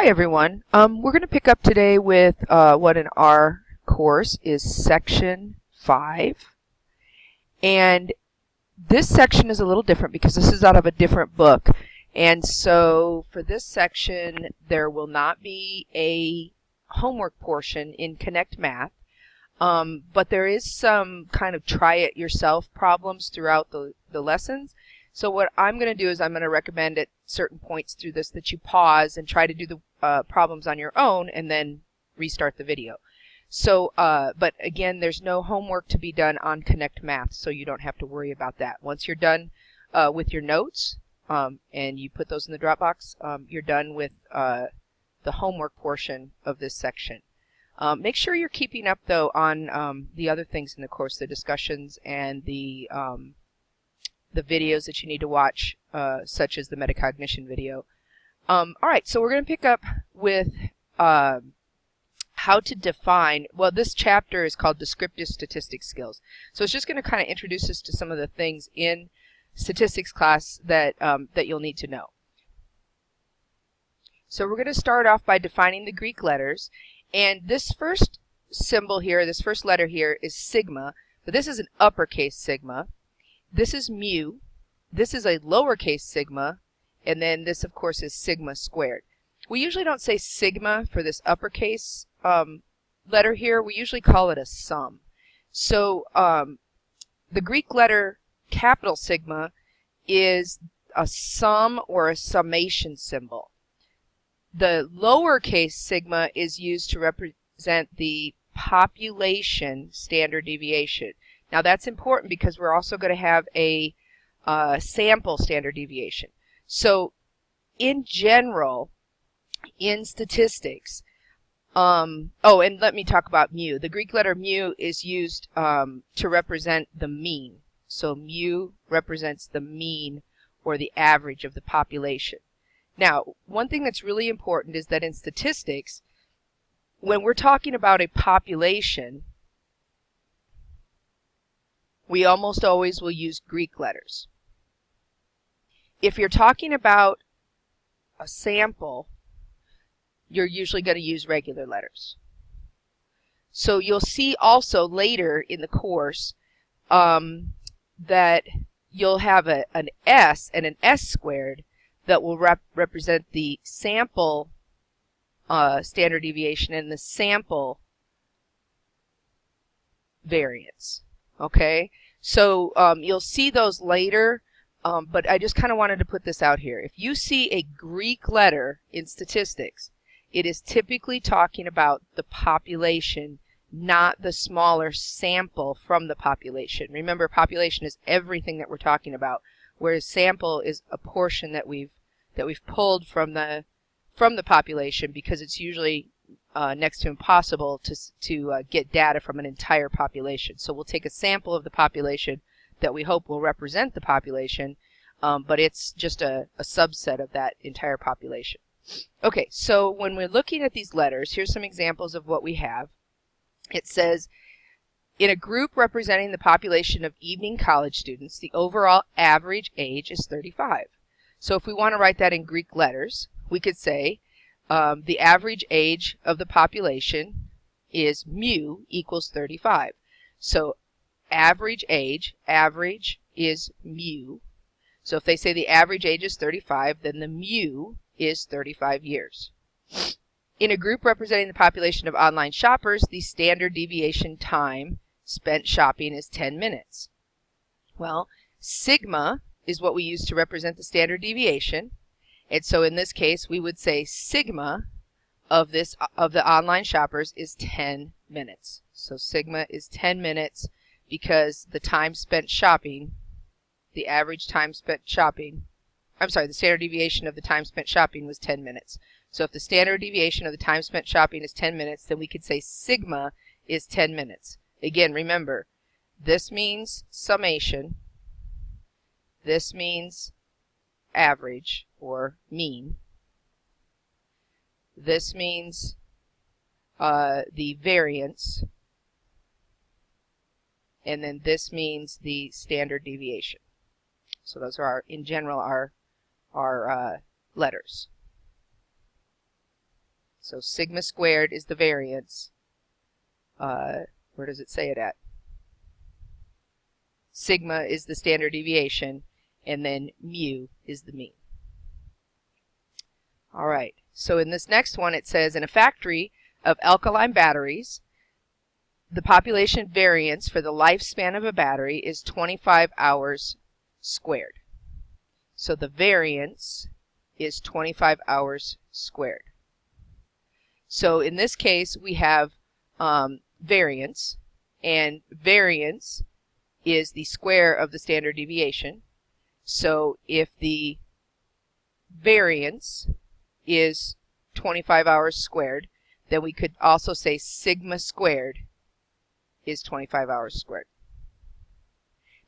Hi everyone. We're going to pick up today with what in our course is section 5. And this section is a little different because this is out of a different book. And so for this section there will not be a homework portion in Connect Math. But there is some kind of try it yourself problems throughout the lessons. So what I'm going to do is I'm going to recommend at certain points through this that you pause and try to do the problems on your own and then restart the video. So, but again, there's no homework to be done on Connect Math, so you don't have to worry about that. Once you're done with your notes and you put those in the Dropbox, you're done with the homework portion of this section. Make sure you're keeping up, though, on the other things in the course, the discussions and the videos that you need to watch, such as the metacognition video. All right, so we're going to pick up with how to define, well, this chapter is called Descriptive Statistics Skills. So it's just going to kind of introduce us to some of the things in statistics class that, that you'll need to know. So we're going to start off by defining the Greek letters. And this first symbol here, this first letter here is sigma, but this is an uppercase sigma. This is mu, this is a lowercase sigma, and then this, of course, is sigma squared. We usually don't say sigma for this uppercase letter here. We usually call it a sum. So the Greek letter capital sigma is a sum or a summation symbol. The lowercase sigma is used to represent the population standard deviation. Now that's important because we're also going to have a sample standard deviation. So in general, in statistics, oh, and let me talk about mu. The Greek letter mu is used to represent the mean. So mu represents the mean or the average of the population. Now, one thing that's really important is that in statistics, when we're talking about a population, we almost always will use Greek letters. If you're talking about a sample, you're usually going to use regular letters. So you'll see also later in the course that you'll have an S and an S squared that will represent the sample standard deviation and the sample variance. Okay, so you'll see those later, but I just kind of wanted to put this out here. If you see a Greek letter in statistics, it is typically talking about the population, not the smaller sample from the population. Remember, population is everything that we're talking about, whereas sample is a portion that we've pulled from the population, because it's usually next to impossible to get data from an entire population. So we'll take a sample of the population that we hope will represent the population, but it's just a subset of that entire population. Okay, so when we're looking at these letters, here's some examples of what we have. It says, in a group representing the population of evening college students, the overall average age is 35. So if we want to write that in Greek letters, we could say the average age of the population is mu equals 35. So average age, average is mu. So if they say the average age is 35, then the mu is 35 years. In a group representing the population of online shoppers, the standard deviation time spent shopping is 10 minutes. Well, sigma is what we use to represent the standard deviation. And so in this case, we would say sigma of the online shoppers is 10 minutes. So sigma is 10 minutes because the time spent shopping, the average time spent shopping, I'm sorry, the standard deviation of the time spent shopping was 10 minutes. So if the standard deviation of the time spent shopping is 10 minutes, then we could say sigma is 10 minutes. Again, remember, this means summation, this means average or mean, this means the variance, and then this means the standard deviation. So those are in general our letters. So sigma squared is the variance. Where does it say it at? Sigma is the standard deviation, and then mu is the mean. All right, so in this next one it says, in a factory of alkaline batteries, the population variance for the lifespan of a battery is 25 hours squared. So the variance is 25 hours squared. So in this case we have variance, and variance is the square of the standard deviation. So if the variance is 25 hours squared, then we could also say sigma squared is 25 hours squared.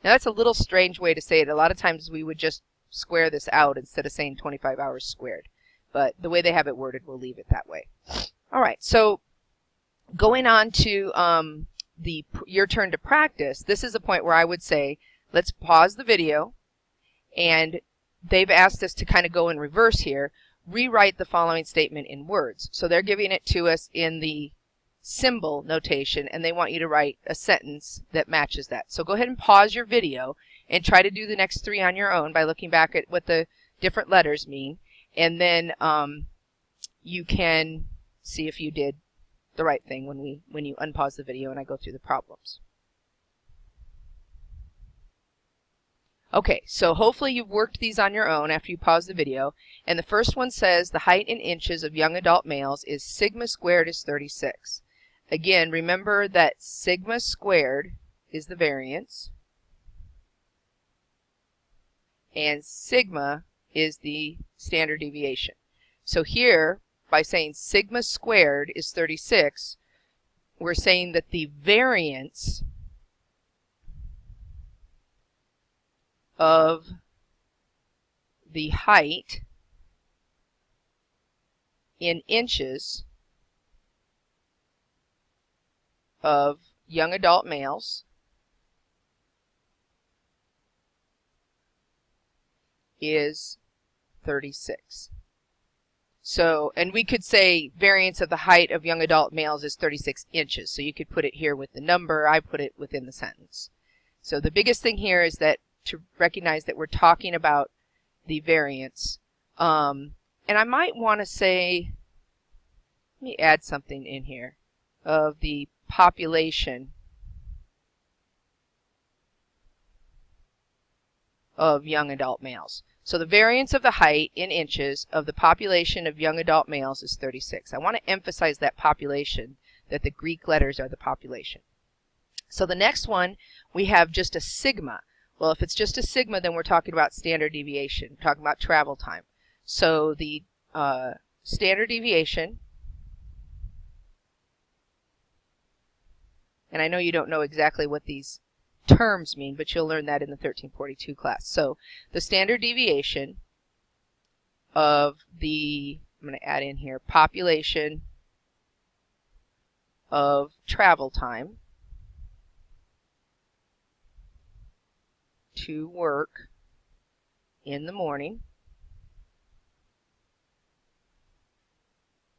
Now that's a little strange way to say it. A lot of times we would just square this out instead of saying 25 hours squared. But the way they have it worded, we'll leave it that way. All right, so going on to your turn to practice, this is a point where I would say, let's pause the video, and they've asked us to kind of go in reverse here. Rewrite the following statement in words. So they're giving it to us in the symbol notation, and they want you to write a sentence that matches that. So go ahead and pause your video and try to do the next three on your own by looking back at what the different letters mean, and then you can see if you did the right thing when you unpause the video and I go through the problems. Okay, so hopefully you've worked these on your own after you pause the video. And the first one says the height in inches of young adult males is sigma squared is 36. Again, remember that sigma squared is the variance, and sigma is the standard deviation. So here, by saying sigma squared is 36, we're saying that the variance of the height in inches of young adult males is 36. So, and we could say variance of the height of young adult males is 36 inches. So you could put it here with the number. I put it within the sentence. So the biggest thing here is that to recognize that we're talking about the variance. And I might want to say, let me add something in here, of the population of young adult males. So the variance of the height in inches of the population of young adult males is 36. I want to emphasize that population, that the Greek letters are the population. So the next one, we have just a sigma. Well, if it's just a sigma, then we're talking about standard deviation. We're talking about travel time. So the standard deviation, and I know you don't know exactly what these terms mean, but you'll learn that in the 1342 class. So the standard deviation of the, I'm going to add in here, population of travel time to work in the morning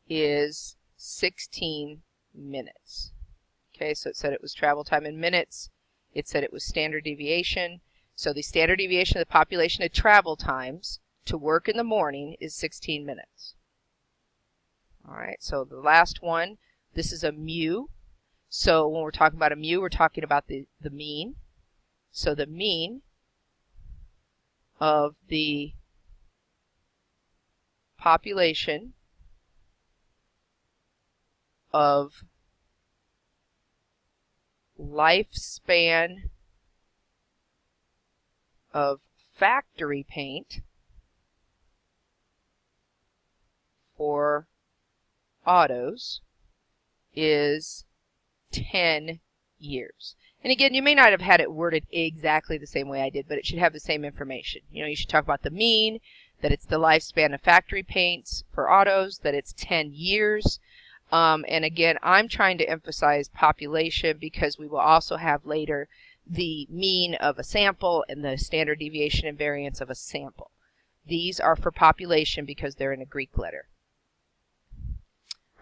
is 16 minutes. Okay, so it said it was travel time in minutes. It said it was standard deviation. So the standard deviation of the population of travel times to work in the morning is 16 minutes. All right, so the last one, this is a mu. So when we're talking about a mu, we're talking about the mean. So the mean of the population of lifespan of factory paint for autos is 10 years. And again, you may not have had it worded exactly the same way I did, but it should have the same information. You know, you should talk about the mean, that it's the lifespan of factory paints for autos, that it's 10 years. And again, I'm trying to emphasize population because we will also have later the mean of a sample and the standard deviation and variance of a sample. These are for population because they're in a Greek letter.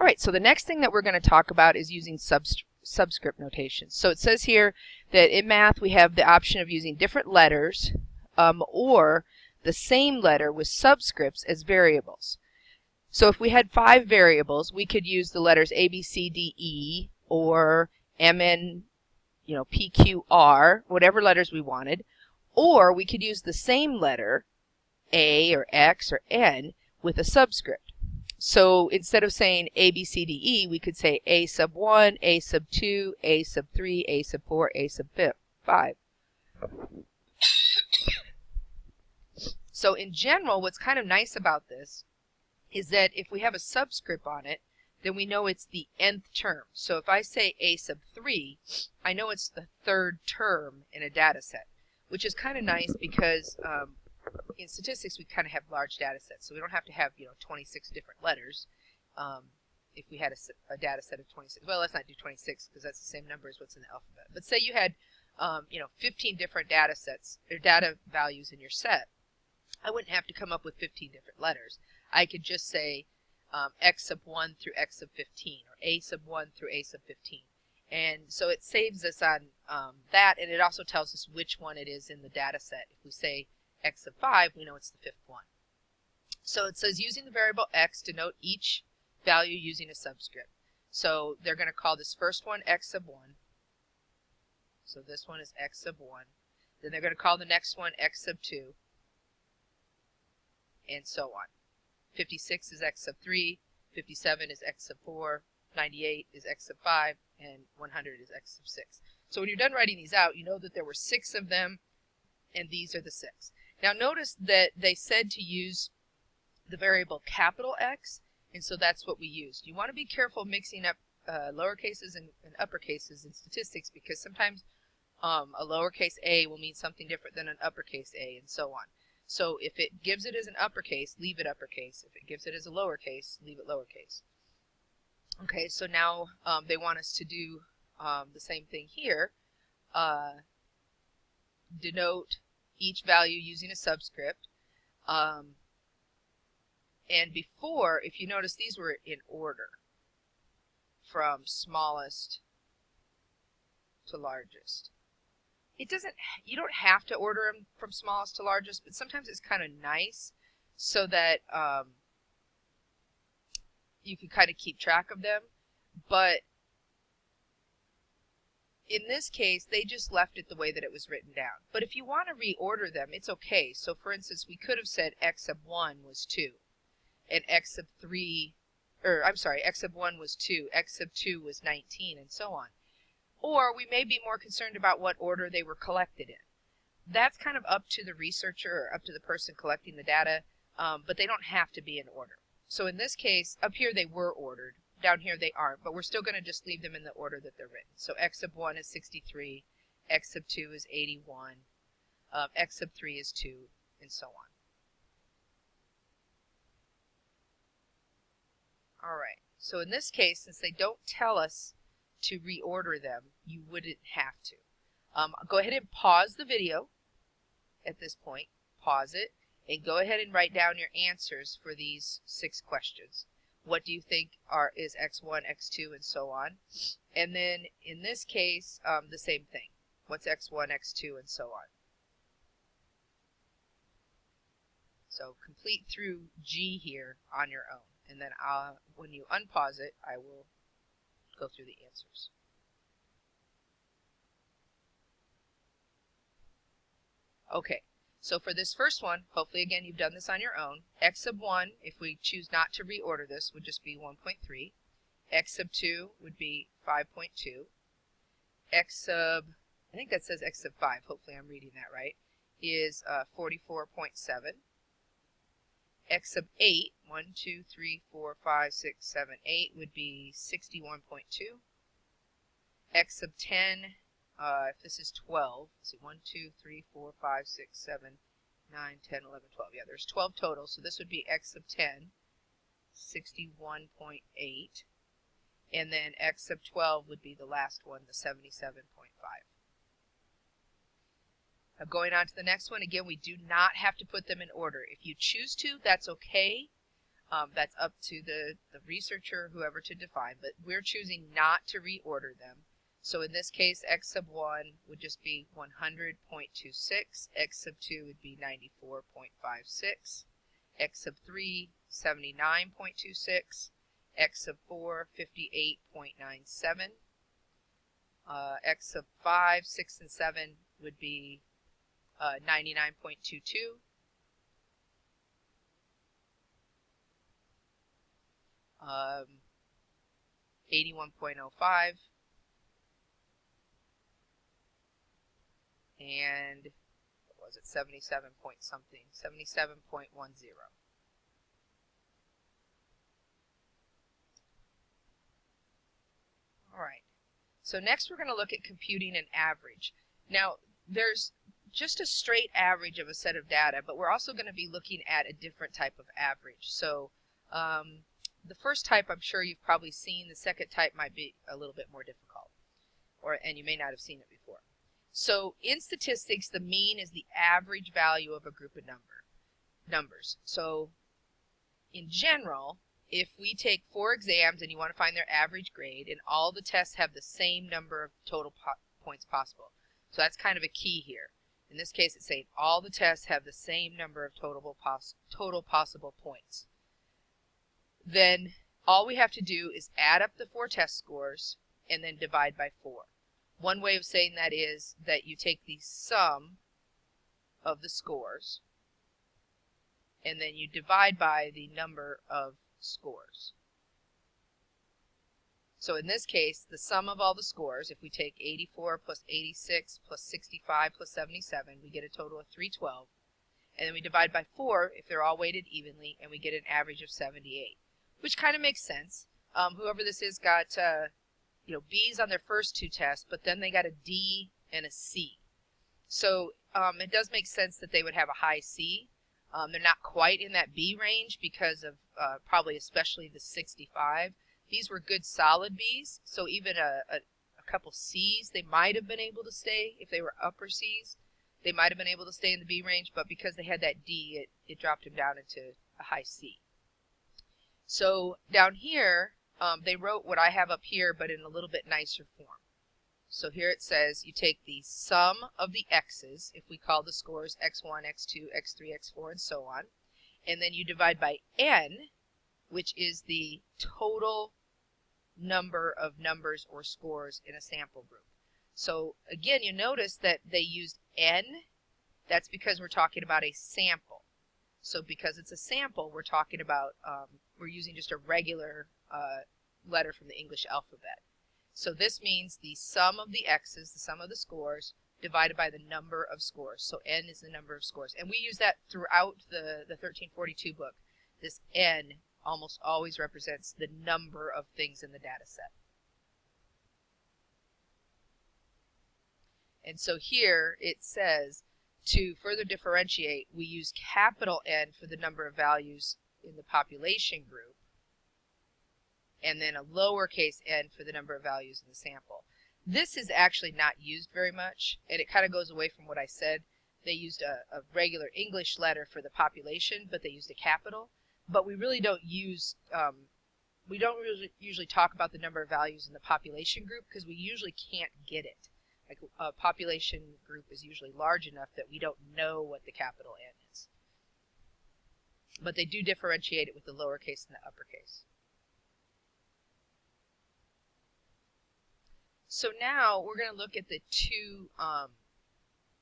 All right, so the next thing that we're going to talk about is using subscript notations. So it says here that in math we have the option of using different letters or the same letter with subscripts as variables. So if we had 5 variables, we could use the letters A, B, C, D, E, or M, N, P, Q, R, whatever letters we wanted. Or we could use the same letter, A or X or N, with a subscript. So instead of saying A, B, C, D, E, we could say A sub 1, A sub 2, A sub 3, A sub 4, A sub 5. So in general, what's kind of nice about this is that if we have a subscript on it, then we know it's the nth term. So if I say A sub 3, I know it's the 3rd term in a data set, which is kind of nice because in statistics we kind of have large data sets. So we don't have to have 26 different letters if we had a data set of 26. Well, let's not do 26 because that's the same number as what's in the alphabet. But say you had 15 different data sets or data values in your set. I wouldn't have to come up with 15 different letters. I could just say X sub 1 through X sub 15 or A sub 1 through A sub 15. And so it saves us on that, and it also tells us which one it is in the data set. If we say X sub 5, we know it's the 5th one. So it says using the variable X to denote each value using a subscript. So they're going to call this first one X sub 1. So this one is X sub 1. Then they're going to call the next one X sub 2. And so on. 56 is X sub 3, 57 is X sub 4, 98 is X sub 5, and 100 is X sub 6. So when you're done writing these out, you know that there were 6 of them, and these are the 6. Now notice that they said to use the variable capital X, and so that's what we used. You want to be careful mixing up lowercases and uppercases in statistics because sometimes a lowercase a will mean something different than an uppercase a, and so on. So if it gives it as an uppercase, leave it uppercase. If it gives it as a lowercase, leave it lowercase. Okay, so now they want us to do the same thing here. Denote each value using a subscript. And before, if you notice, these were in order from smallest to largest. You don't have to order them from smallest to largest, but sometimes it's kind of nice so that you can kind of keep track of them. But in this case, they just left it the way that it was written down. But if you want to reorder them, it's okay. So for instance, we could have said X sub 1 was 2, and X sub 3, or I'm sorry, X sub 1 was 2, X sub 2 was 19, and so on. Or we may be more concerned about what order they were collected in. That's kind of up to the researcher or up to the person collecting the data, but they don't have to be in order. So in this case, up here they were ordered. Down here they aren't, but we're still going to just leave them in the order that they're written. So X sub 1 is 63, X sub 2 is 81, X sub 3 is 2, and so on. All right, so in this case, since they don't tell us to reorder them, you wouldn't have to. Go ahead and pause the video at this point. Pause it and go ahead and write down your answers for these 6 questions. What do you think is X1, X2, and so on? And then in this case, the same thing. What's X1, X2, and so on? So complete through G here on your own. And then when you unpause it, I will go through the answers. Okay, so for this first one, hopefully again you've done this on your own. X sub 1, if we choose not to reorder this, would just be 1.3. X sub 2 would be 5.2. X sub, I think that says X sub 5, hopefully I'm reading that right, is 44.7. X sub 8, 1, 2, 3, 4, 5, 6, 7, 8 would be 61.2. X sub 10, if this is 12, let's see, 1, 2, 3, 4, 5, 6, 7, 9, 10, 11, 12. Yeah, there's 12 total, so this would be X sub 10, 61.8. And then X sub 12 would be the last one, the 77.5. Now going on to the next one, again, we do not have to put them in order. If you choose to, that's okay. That's up to the researcher, whoever to define, but we're choosing not to reorder them. So in this case, x sub 1 would just be 100.26, x sub 2 would be 94.56, x sub 3, 79.26, x sub 4, 58.97, x sub 5, 6, and 7 would be 99.22, 81.05, and what was it, 77 point something, 77.10. All right, so next we're going to look at computing an average. Now, there's just a straight average of a set of data, but we're also going to be looking at a different type of average. So the first type I'm sure you've probably seen. The second type might be a little bit more difficult, and you may not have seen it before. So in statistics, the mean is the average value of a group of numbers. So in general, if we take 4 exams and you want to find their average grade, and all the tests have the same number of total points possible. So that's kind of a key here. In this case, it's saying all the tests have the same number of total possible points. Then all we have to do is add up the 4 test scores and then divide by 4. One way of saying that is that you take the sum of the scores and then you divide by the number of scores. So in this case, the sum of all the scores, if we take 84 plus 86 plus 65 plus 77, we get a total of 312. And then we divide by 4 if they're all weighted evenly, and we get an average of 78, which kind of makes sense. Whoever this is got B's on their first 2 tests, but then they got a D and a C. So it does make sense that they would have a high C. They're not quite in that B range because of probably especially the 65. These were good solid B's, so even a couple C's, they might have been able to stay. If they were upper C's, they might have been able to stay in the B range, but because they had that D, it dropped them down into a high C. So down here, they wrote what I have up here, but in a little bit nicer form. So here it says you take the sum of the x's, if we call the scores x1, x2, x3, x4, and so on, and then you divide by n, which is the total number of numbers or scores in a sample group. So again, you notice that they used n. That's because we're talking about a sample. So because it's a sample, we're talking about, we're using just a regular letter from the English alphabet. So this means the sum of the x's, the sum of the scores, divided by the number of scores. So n is the number of scores. And we use that throughout the 1342 book. This n almost always represents the number of things in the data set. And so here it says, to further differentiate, we use capital N for the number of values in the population group, and then a lowercase n for the number of values in the sample. This is actually not used very much, and it kind of goes away from what I said. They used a regular English letter for the population, but they used a capital. But we really don't use, we don't usually talk about the number of values in the population group because we usually can't get it. Like a population group is usually large enough that we don't know what the capital N is. But they do differentiate it with the lowercase and the uppercase. So now we're going to look at the 2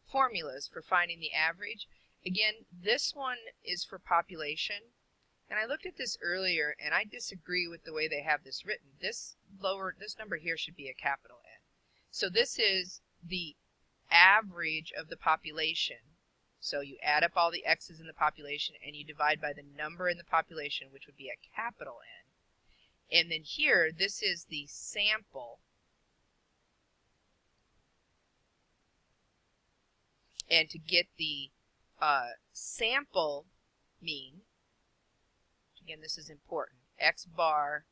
formulas for finding the average. Again, this one is for population. And I looked at this earlier, and I disagree with the way they have this written. This number here should be a capital N. So this is the average of the population. So you add up all the x's in the population, and you divide by the number in the population, which would be a capital N. And then here, this is the sample. And to get the sample mean, again, this is important. X bar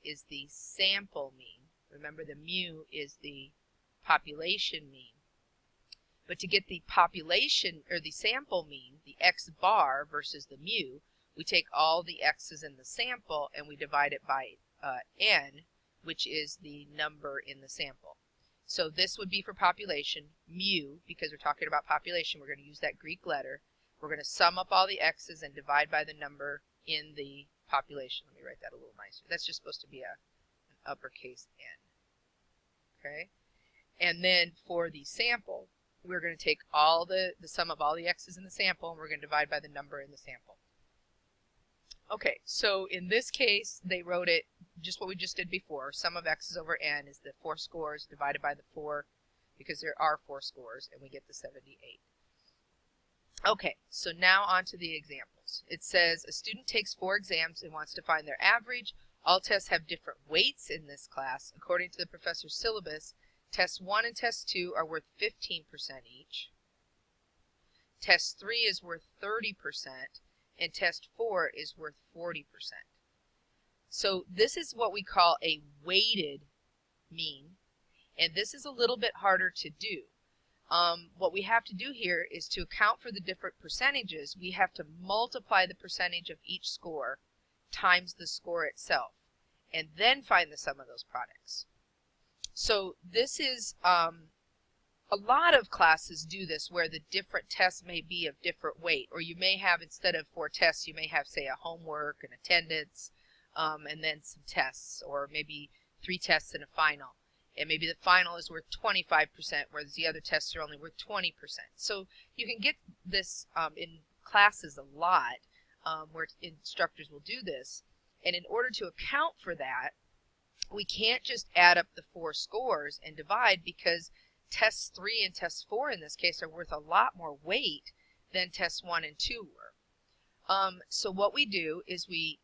is the sample mean. Remember, the mu is the population mean. But to get the population, or the sample mean, the X bar versus the mu, we take all the x's in the sample and we divide it by n, which is the number in the sample. So this would be for population, mu, because we're talking about population, we're going to use that Greek letter. We're going to sum up all the x's and divide by the number in the population. Let me write that a little nicer. That's just supposed to be an uppercase N. Okay? And then for the sample, we're going to take all the sum of all the x's in the sample, and we're going to divide by the number in the sample. Okay, so in this case, they wrote it just what we just did before. Sum of x's over n is the 4 scores divided by the 4, because there are 4 scores, and we get the 78. Okay, so now on to the examples. It says a student takes 4 exams and wants to find their average. All tests have different weights in this class. According to the professor's syllabus, Test 1 and Test 2 are worth 15% each. Test 3 is worth 30%, and Test 4 is worth 40%. So this is what we call a weighted mean, and this is a little bit harder to do. What we have to do here is to account for the different percentages, we have to multiply the percentage of each score times the score itself, and then find the sum of those products. So this is, a lot of classes do this where the different tests may be of different weight, or you may have, instead of 4 tests, you may have, say, a homework, an attendance, and then some tests, or maybe 3 tests and a final. And maybe the final is worth 25%, whereas the other tests are only worth 20%. So you can get this in classes a lot, where instructors will do this. And in order to account for that, we can't just add up the 4 scores and divide, because Tests 3 and Test 4 in this case are worth a lot more weight than Tests 1 and 2 were. So what we do is we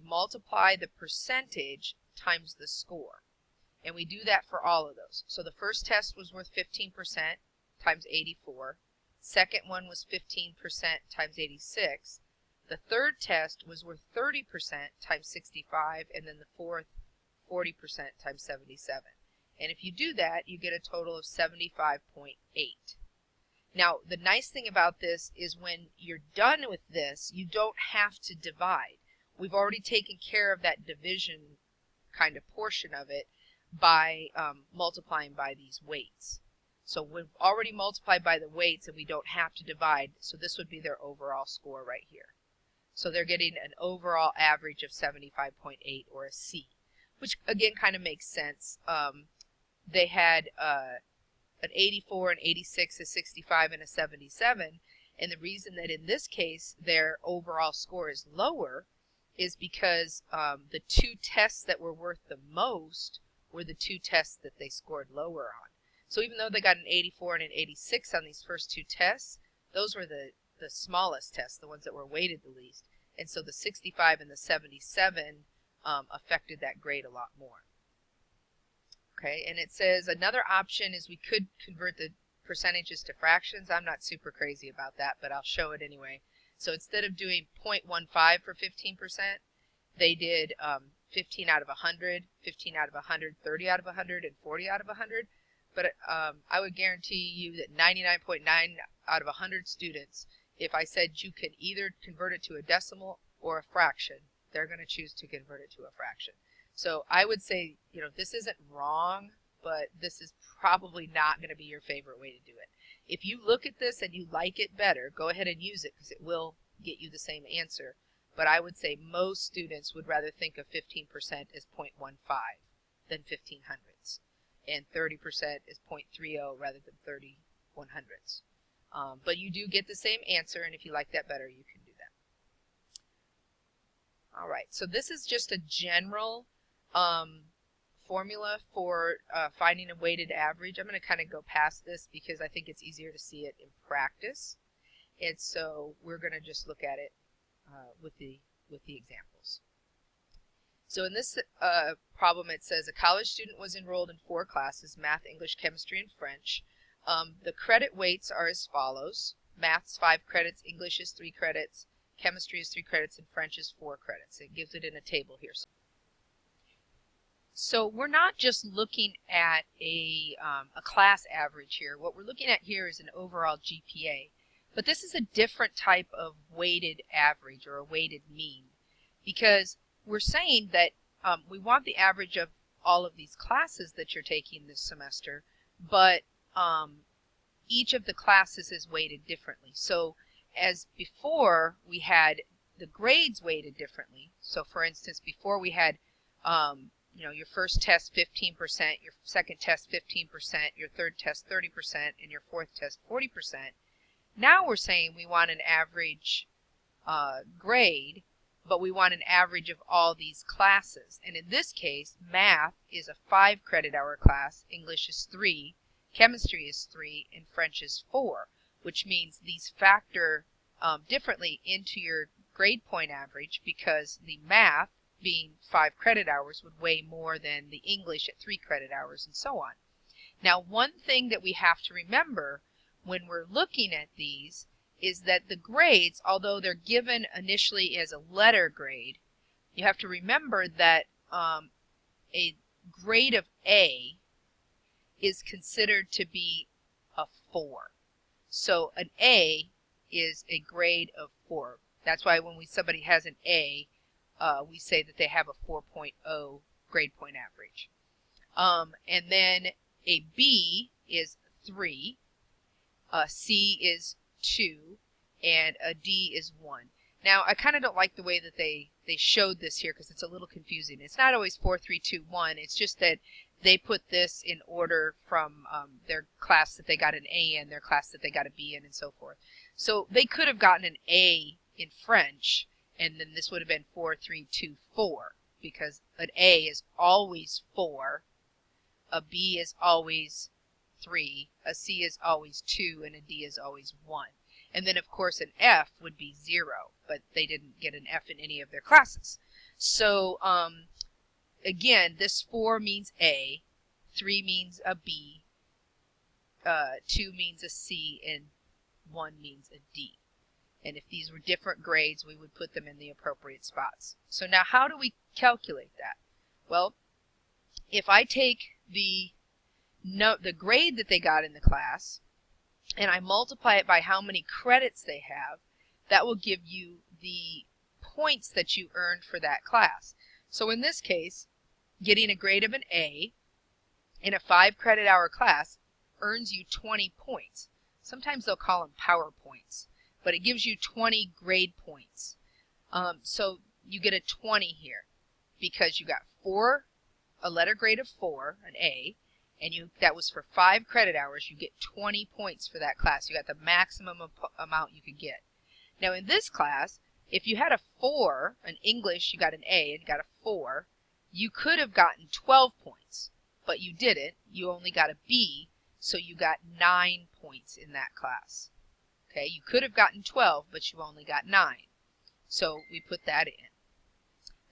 multiply the percentage times the score. And we do that for all of those. So the first test was worth 15% times 84. Second one was 15% times 86. The third test was worth 30% times 65. And then the fourth, 40% times 77. And if you do that, you get a total of 75.8. Now, the nice thing about this is when you're done with this, you don't have to divide. We've already taken care of that division kind of portion of it by multiplying by these weights. So we've already multiplied by the weights and we don't have to divide, so this would be their overall score right here. So they're getting an overall average of 75.8, or a C, which again kind of makes sense. They had an 84, an 86, a 65, and a 77, and the reason that in this case their overall score is lower is because the 2 tests that were worth the most were the 2 tests that they scored lower on. So even though they got an 84 and an 86 on these first 2 tests, those were the smallest tests, the ones that were weighted the least. And so the 65 and the 77 affected that grade a lot more. Okay, and it says another option is we could convert the percentages to fractions. I'm not super crazy about that, but I'll show it anyway. So instead of doing 0.15 for 15%, they did 15 out of 100, 15 out of 100, 30 out of 100, and 40 out of 100. But I would guarantee you that 99.9 out of 100 students, if I said you can either convert it to a decimal or a fraction, they're going to choose to convert it to a fraction. So I would say, you know, this isn't wrong, but this is probably not going to be your favorite way to do it. If you look at this and you like it better, go ahead and use it, because it will get you the same answer. But I would say most students would rather think of 15% as 0.15 than 1500ths. And 30% is 0.30 rather than 30 100ths. But you do get the same answer, and if you like that better, you can do that. All right, so this is just a general formula for finding a weighted average. I'm going to kind of go past this because I think it's easier to see it in practice. And so we're going to just look at it with the examples. So in this problem, it says a college student was enrolled in 4 classes: math, English, chemistry, and French. The credit weights are as follows: math's 5 credits, English is 3 credits, chemistry is 3 credits, and French is 4 credits. It gives it in a table here. So we're not just looking at a class average here. What we're looking at here is an overall GPA. But this is a different type of weighted average or a weighted mean, because we're saying that we want the average of all of these classes that you're taking this semester, but each of the classes is weighted differently. So as before, we had the grades weighted differently. So for instance, before we had your first test 15%, your second test 15%, your third test 30%, and your fourth test 40%. Now we're saying we want an average grade, but we want an average of all these classes. And in this case, math is a 5 credit hour class, English is 3, chemistry is 3, and French is 4, which means these factor differently into your grade point average, because the math, being 5 credit hours, would weigh more than the English at 3 credit hours, and so on. Now, one thing that we have to remember when we're looking at these is that the grades, although they're given initially as a letter grade, you have to remember that a grade of A is considered to be a 4. So an A is a grade of 4. That's why when somebody has an A, we say that they have a 4.0 grade point average. And then a B is 3, a C is 2, and a D is 1. Now, I kind of don't like the way that they showed this here, because it's a little confusing. It's not always 4, 3, 2, 1. It's just that they put this in order from their class that they got an A in, their class that they got a B in, and so forth. So they could have gotten an A in French, and then this would have been 4, 3, 2, 4, because an A is always 4, a B is always 3, a C is always 2, and a D is always 1. And then, of course, an F would be 0, but they didn't get an F in any of their classes. So, again, this 4 means A, 3 means a B, 2 means a C, and 1 means a D. And if these were different grades, we would put them in the appropriate spots. So now, how do we calculate that? Well, if I take the grade that they got in the class, and I multiply it by how many credits they have, that will give you the points that you earned for that class. So in this case, getting a grade of an A in a 5 credit hour class earns you 20 points. Sometimes they'll call them power points, but it gives you 20 grade points. So you get a 20 here because you got a letter grade of 4, an A, and that was for 5 credit hours. You get 20 points for that class. You got the maximum amount you could get. Now in this class, if you had a 4, in English you got an A and got a 4, you could have gotten 12 points, but you didn't. You only got a B, so you got 9 points in that class. Okay, you could have gotten 12, but you only got 9. So we put that in.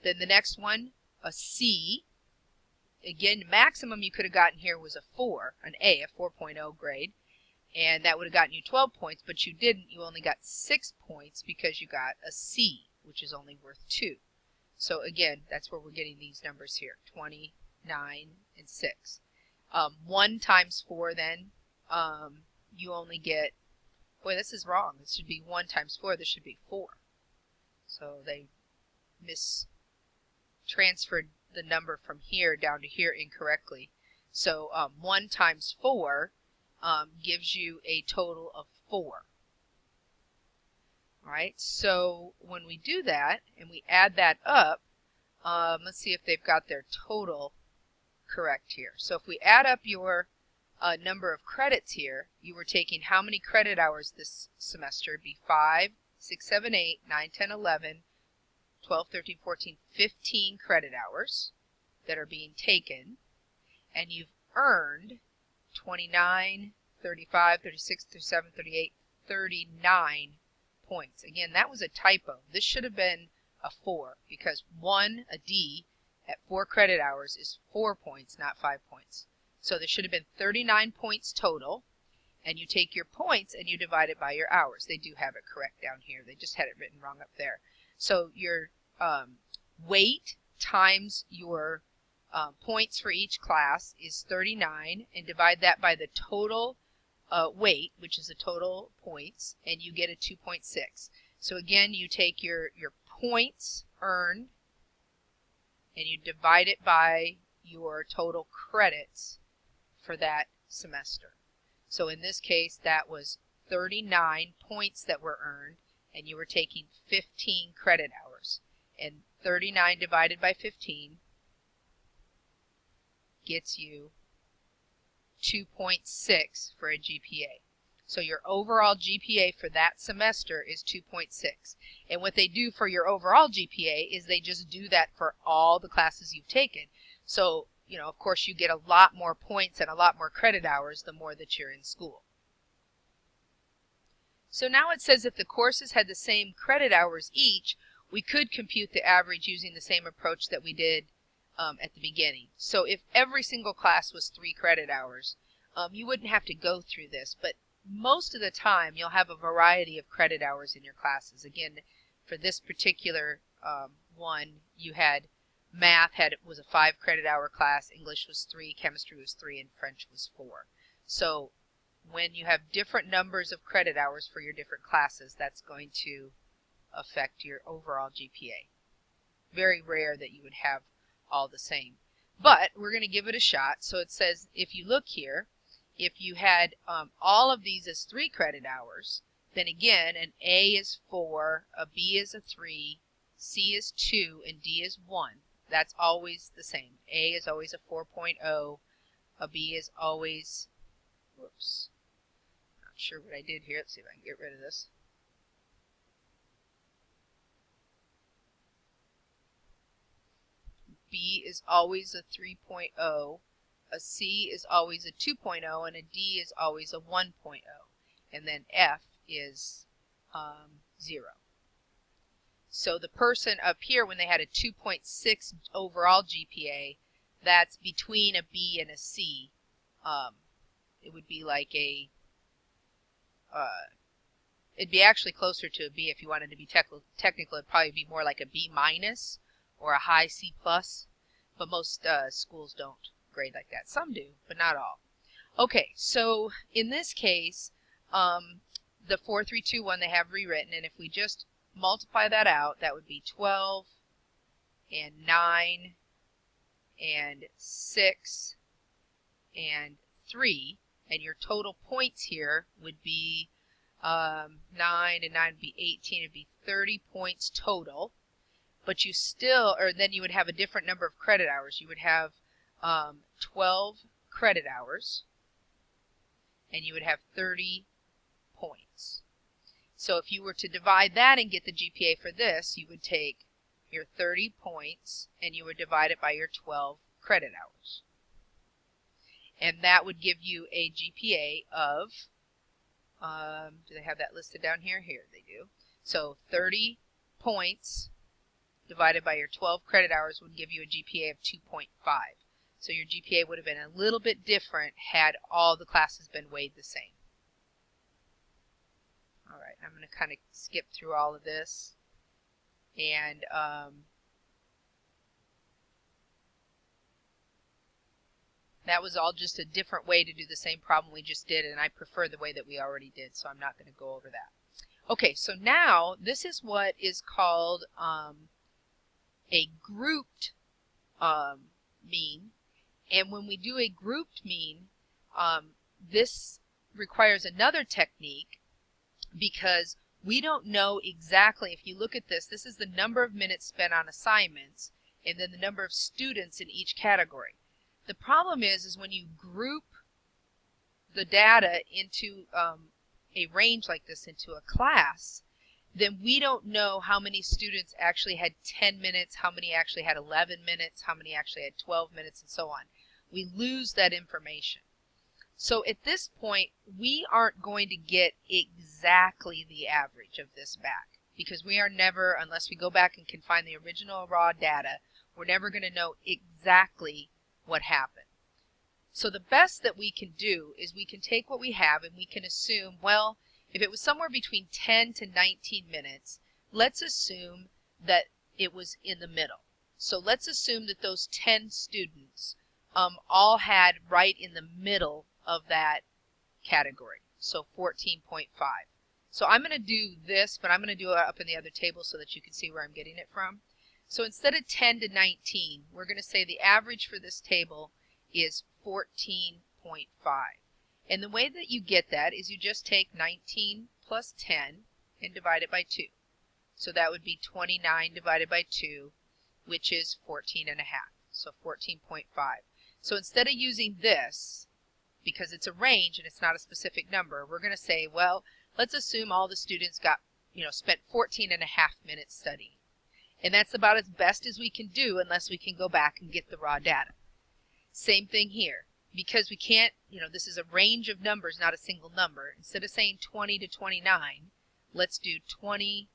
Then the next one, a C. Again, the maximum you could have gotten here was a 4, an A, a 4.0 grade, and that would have gotten you 12 points, but you didn't. You only got 6 points because you got a C, which is only worth 2. So again, that's where we're getting these numbers here, 20, 9, and 6. 1 times 4 then, you only get, boy, this is wrong. This should be 1 times 4. This should be 4. So they mistransferred the number from here down to here incorrectly. So 1 times 4 gives you a total of 4. Alright, so when we do that and we add that up, let's see if they've got their total correct here. So if we add up your number of credits here, you were taking how many credit hours this semester? It'd be 5, 6, 7, 8, 9, 10, 11, 12, 13, 14, 15 credit hours that are being taken, and you've earned 29, 35, 36, 37, 38, 39 points. Again, that was a typo. This should have been a 4 because a D, at 4 credit hours is 4 points, not 5 points. So there should have been 39 points total, and you take your points and you divide it by your hours. They do have it correct down here. They just had it written wrong up there. So your weight times your points for each class is 39, and divide that by the total weight, which is the total points, and you get a 2.6. So again, you take your points earned and you divide it by your total credits for that semester. So in this case, that was 39 points that were earned, and you were taking 15 credit hours. And 39 divided by 15 gets you 2.6 for a GPA. So your overall GPA for that semester is 2.6. And what they do for your overall GPA is they just do that for all the classes you've taken. So, you know, of course you get a lot more points and a lot more credit hours the more that you're in school. So now it says if the courses had the same credit hours each, we could compute the average using the same approach that we did at the beginning. So if every single class was 3 credit hours, you wouldn't have to go through this, but most of the time you'll have a variety of credit hours in your classes. Again, for this particular one, you had math was a 5 credit hour class, English was 3, chemistry was 3, and French was 4. So when you have different numbers of credit hours for your different classes, that's going to affect your overall GPA. Very rare that you would have all the same. But we're going to give it a shot. So it says, if you look here, if you had all of these as 3 credit hours, then again, an A is 4, a B is a 3, C is 2, and D is 1. That's always the same. A is always a 4.0, a B is always, whoops, not sure what I did here. Let's see if I can get rid of this. B is always a 3.0, a C is always a 2.0, and a D is always a 1.0. And then F is 0. So the person up here, when they had a 2.6 overall GPA, that's between a B and a C. It would be like a, it'd be actually closer to a B if you wanted to be technical. It'd probably be more like a B minus or a high C plus, but most schools don't grade like that. Some do, but not all. Okay, so in this case, the 4, 3, 2, 1 they have rewritten, and if we just multiply that out, that would be 12 and 9 and 6 and 3, and your total points here would be 9 and 9 would be 18, it would be 30 points total. But you still, or then you would have a different number of credit hours. You would have 12 credit hours, and you would have 30 points. So if you were to divide that and get the GPA for this, you would take your 30 points and you would divide it by your 12 credit hours. And that would give you a GPA of, do they have that listed down here? Here they do. So 30 points divided by your 12 credit hours would give you a GPA of 2.5. So your GPA would have been a little bit different had all the classes been weighed the same. Alright, I'm going to kind of skip through all of this. And that was all just a different way to do the same problem we just did, and I prefer the way that we already did, so I'm not going to go over that. Okay, so now this is what is called a grouped mean. And when we do a grouped mean, this requires another technique because we don't know exactly, if you look at this, this is the number of minutes spent on assignments and then the number of students in each category. The problem is when you group the data into a range like this into a class, then we don't know how many students actually had 10 minutes, how many actually had 11 minutes, how many actually had 12 minutes, and so on. We lose that information. So at this point, we aren't going to get exactly the average of this back because we are never, unless we go back and can find the original raw data, we're never going to know exactly what happened. So the best that we can do is we can take what we have and we can assume, well, if it was somewhere between 10 to 19 minutes, let's assume that it was in the middle. So let's assume that those 10 students all had right in the middle of that category. so 14.5. So I'm going to do this, but I'm going to do it up in the other table so that you can see where I'm getting it from. So instead of 10 to 19, we're going to say the average for this table is 14.5. And the way that you get that is you just take 19 plus 10 and divide it by 2. So that would be 29 divided by 2, which is 14 and a half. So 14.5. So instead of using this, because it's a range and it's not a specific number, we're going to say, well, let's assume all the students spent 14 and a half minutes studying. And that's about as best as we can do unless we can go back and get the raw data. Same thing here. Because we can't, this is a range of numbers, not a single number. Instead of saying 20 to 29, let's do 20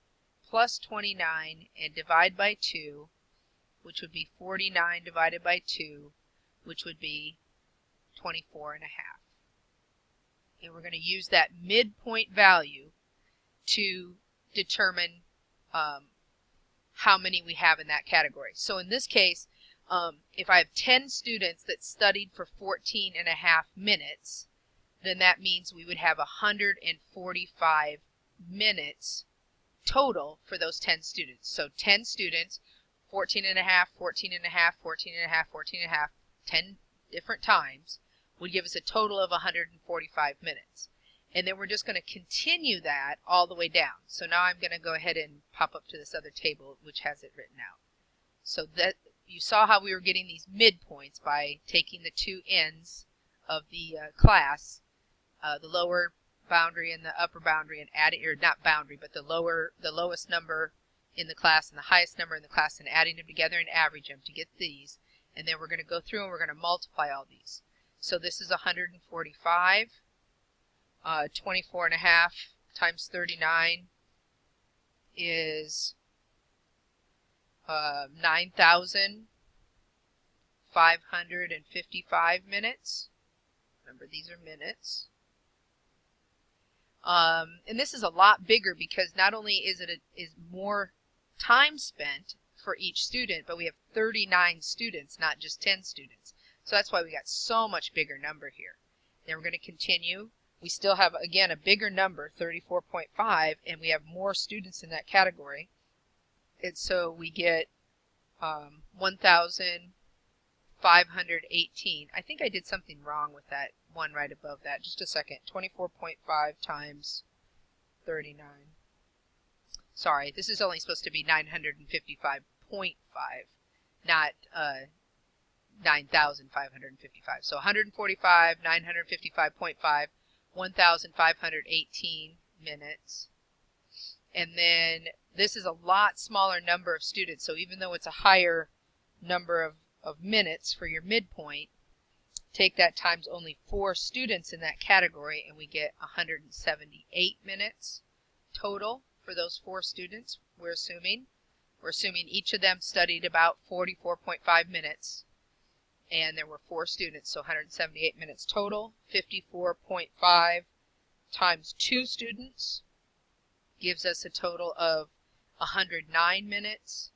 plus 29 and divide by 2, which would be 49 divided by 2, which would be 24 and a half. And we're going to use that midpoint value to determine how many we have in that category. So in this case, if I have 10 students that studied for 14 and a half minutes, then that means we would have 145 minutes total for those 10 students. So 10 students, 14 and a half, 14 and a half, 14 and a half, 14 and a half, 10 different times would give us a total of 145 minutes. And then we're just going to continue that all the way down. So now I'm going to go ahead and pop up to this other table which has it written out. So that you saw how we were getting these midpoints by taking the two ends of the class, the lower boundary and the upper boundary, and adding, or not boundary, but the lowest number in the class and the highest number in the class, and adding them together and average them to get these. And then we're going to go through and we're going to multiply all these. So this is 145. 24 and a half times 39 is 9,555 minutes. Remember, these are minutes. And this is a lot bigger because not only is more time spent for each student, but we have 39 students, not just 10 students. So that's why we got so much bigger number here. Then we're going to continue. We still have, again, a bigger number, 34.5, and we have more students in that category. And so we get 1,518. I think I did something wrong with that one right above that. Just a second. 24.5 times 39. Sorry, this is only supposed to be 955.5, not 9,555. So 145, 955.5, 1,518 minutes. And then this is a lot smaller number of students, so even though it's a higher number of minutes for your midpoint, take that times only 4 students in that category and we get 178 minutes total for those 4 students. We're assuming each of them studied about 44.5 minutes. And there were 4 students, so 178 minutes total. 54.5 times 2 students gives us a total of 109 minutes.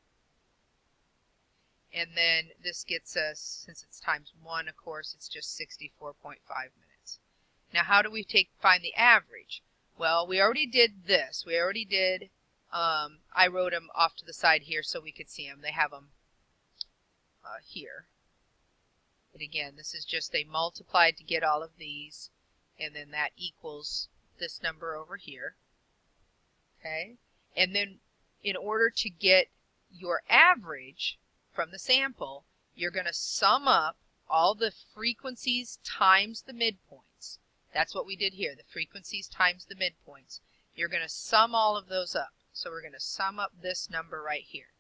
And then this gets us, since it's times 1, of course, it's just 64.5 minutes. Now how do we find the average? Well, we already did this. We already did, I wrote them off to the side here so we could see them. They have them here. But again, this is just they multiplied to get all of these, and then that equals this number over here. Okay? And then in order to get your average from the sample, you're going to sum up all the frequencies times the midpoints. That's what we did here, the frequencies times the midpoints. You're going to sum all of those up. So we're going to sum up this number right here.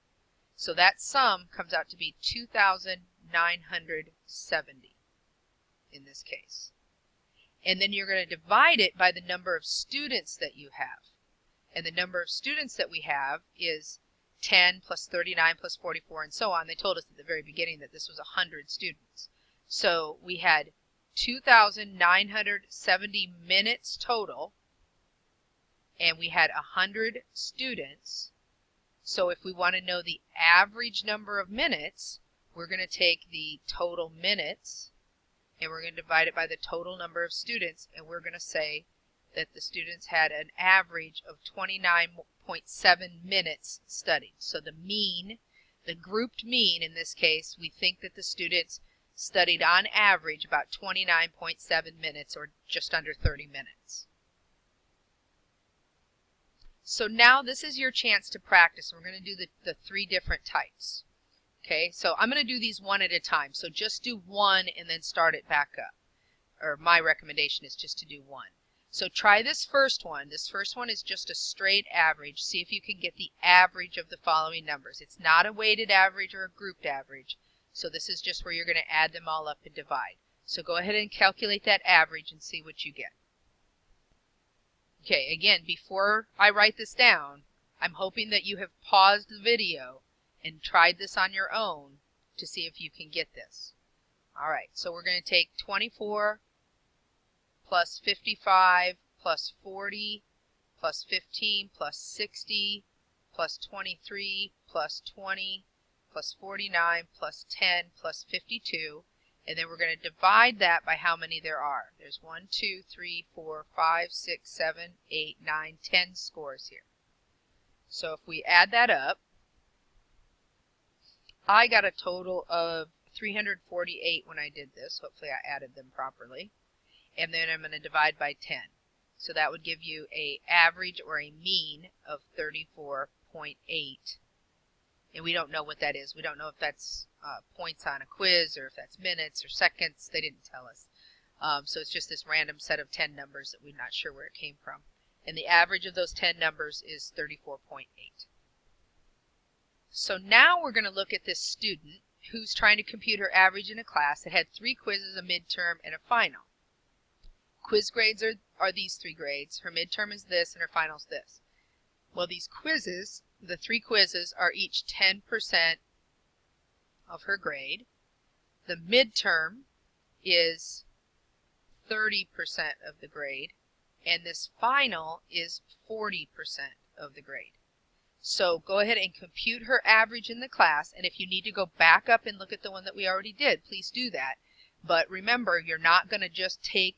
So that sum comes out to be 2,970 in this case. And then you're going to divide it by the number of students that you have. And the number of students that we have is 10 plus 39 plus 44 and so on. They told us at the very beginning that this was 100 students. So we had 2,970 minutes total, and we had 100 students. So if we want to know the average number of minutes, we're going to take the total minutes and we're going to divide it by the total number of students, and we're going to say that the students had an average of 29.7 minutes studied. So the mean, the grouped mean in this case, we think that the students studied on average about 29.7 minutes, or just under 30 minutes. So now this is your chance to practice. We're going to do the three different types. Okay, so I'm going to do these one at a time. So just do one and then start it back up. Or my recommendation is just to do one. So try this first one. This first one is just a straight average. See if you can get the average of the following numbers. It's not a weighted average or a grouped average. So this is just where you're going to add them all up and divide. So go ahead and calculate that average and see what you get. Okay, again, before I write this down, I'm hoping that you have paused the video and tried this on your own to see if you can get this. Alright, so we're going to take 24 plus 55 plus 40 plus 15 plus 60 plus 23 plus 20 plus 49 plus 10 plus 52, and then we're going to divide that by how many there are. There's 1, 2, 3, 4, 5, 6, 7, 8, 9, 10 scores here. So if we add that up, I got a total of 348 when I did this. Hopefully I added them properly. And then I'm going to divide by 10. So that would give you an average or a mean of 34.8. And we don't know what that is. We don't know if that's points on a quiz or if that's minutes or seconds. They didn't tell us. So it's just this random set of 10 numbers that we're not sure where it came from. And the average of those 10 numbers is 34.8. So now we're going to look at this student who's trying to compute her average in a class that had 3 quizzes, a midterm, and a final. Quiz grades are these 3 grades. Her midterm is this, and her final is this. Well, these quizzes, the 3 quizzes, are each 10% of her grade. The midterm is 30% of the grade, and this final is 40% of the grade. So go ahead and compute her average in the class, and if you need to go back up and look at the one that we already did, please do that. But remember, you're not going to just take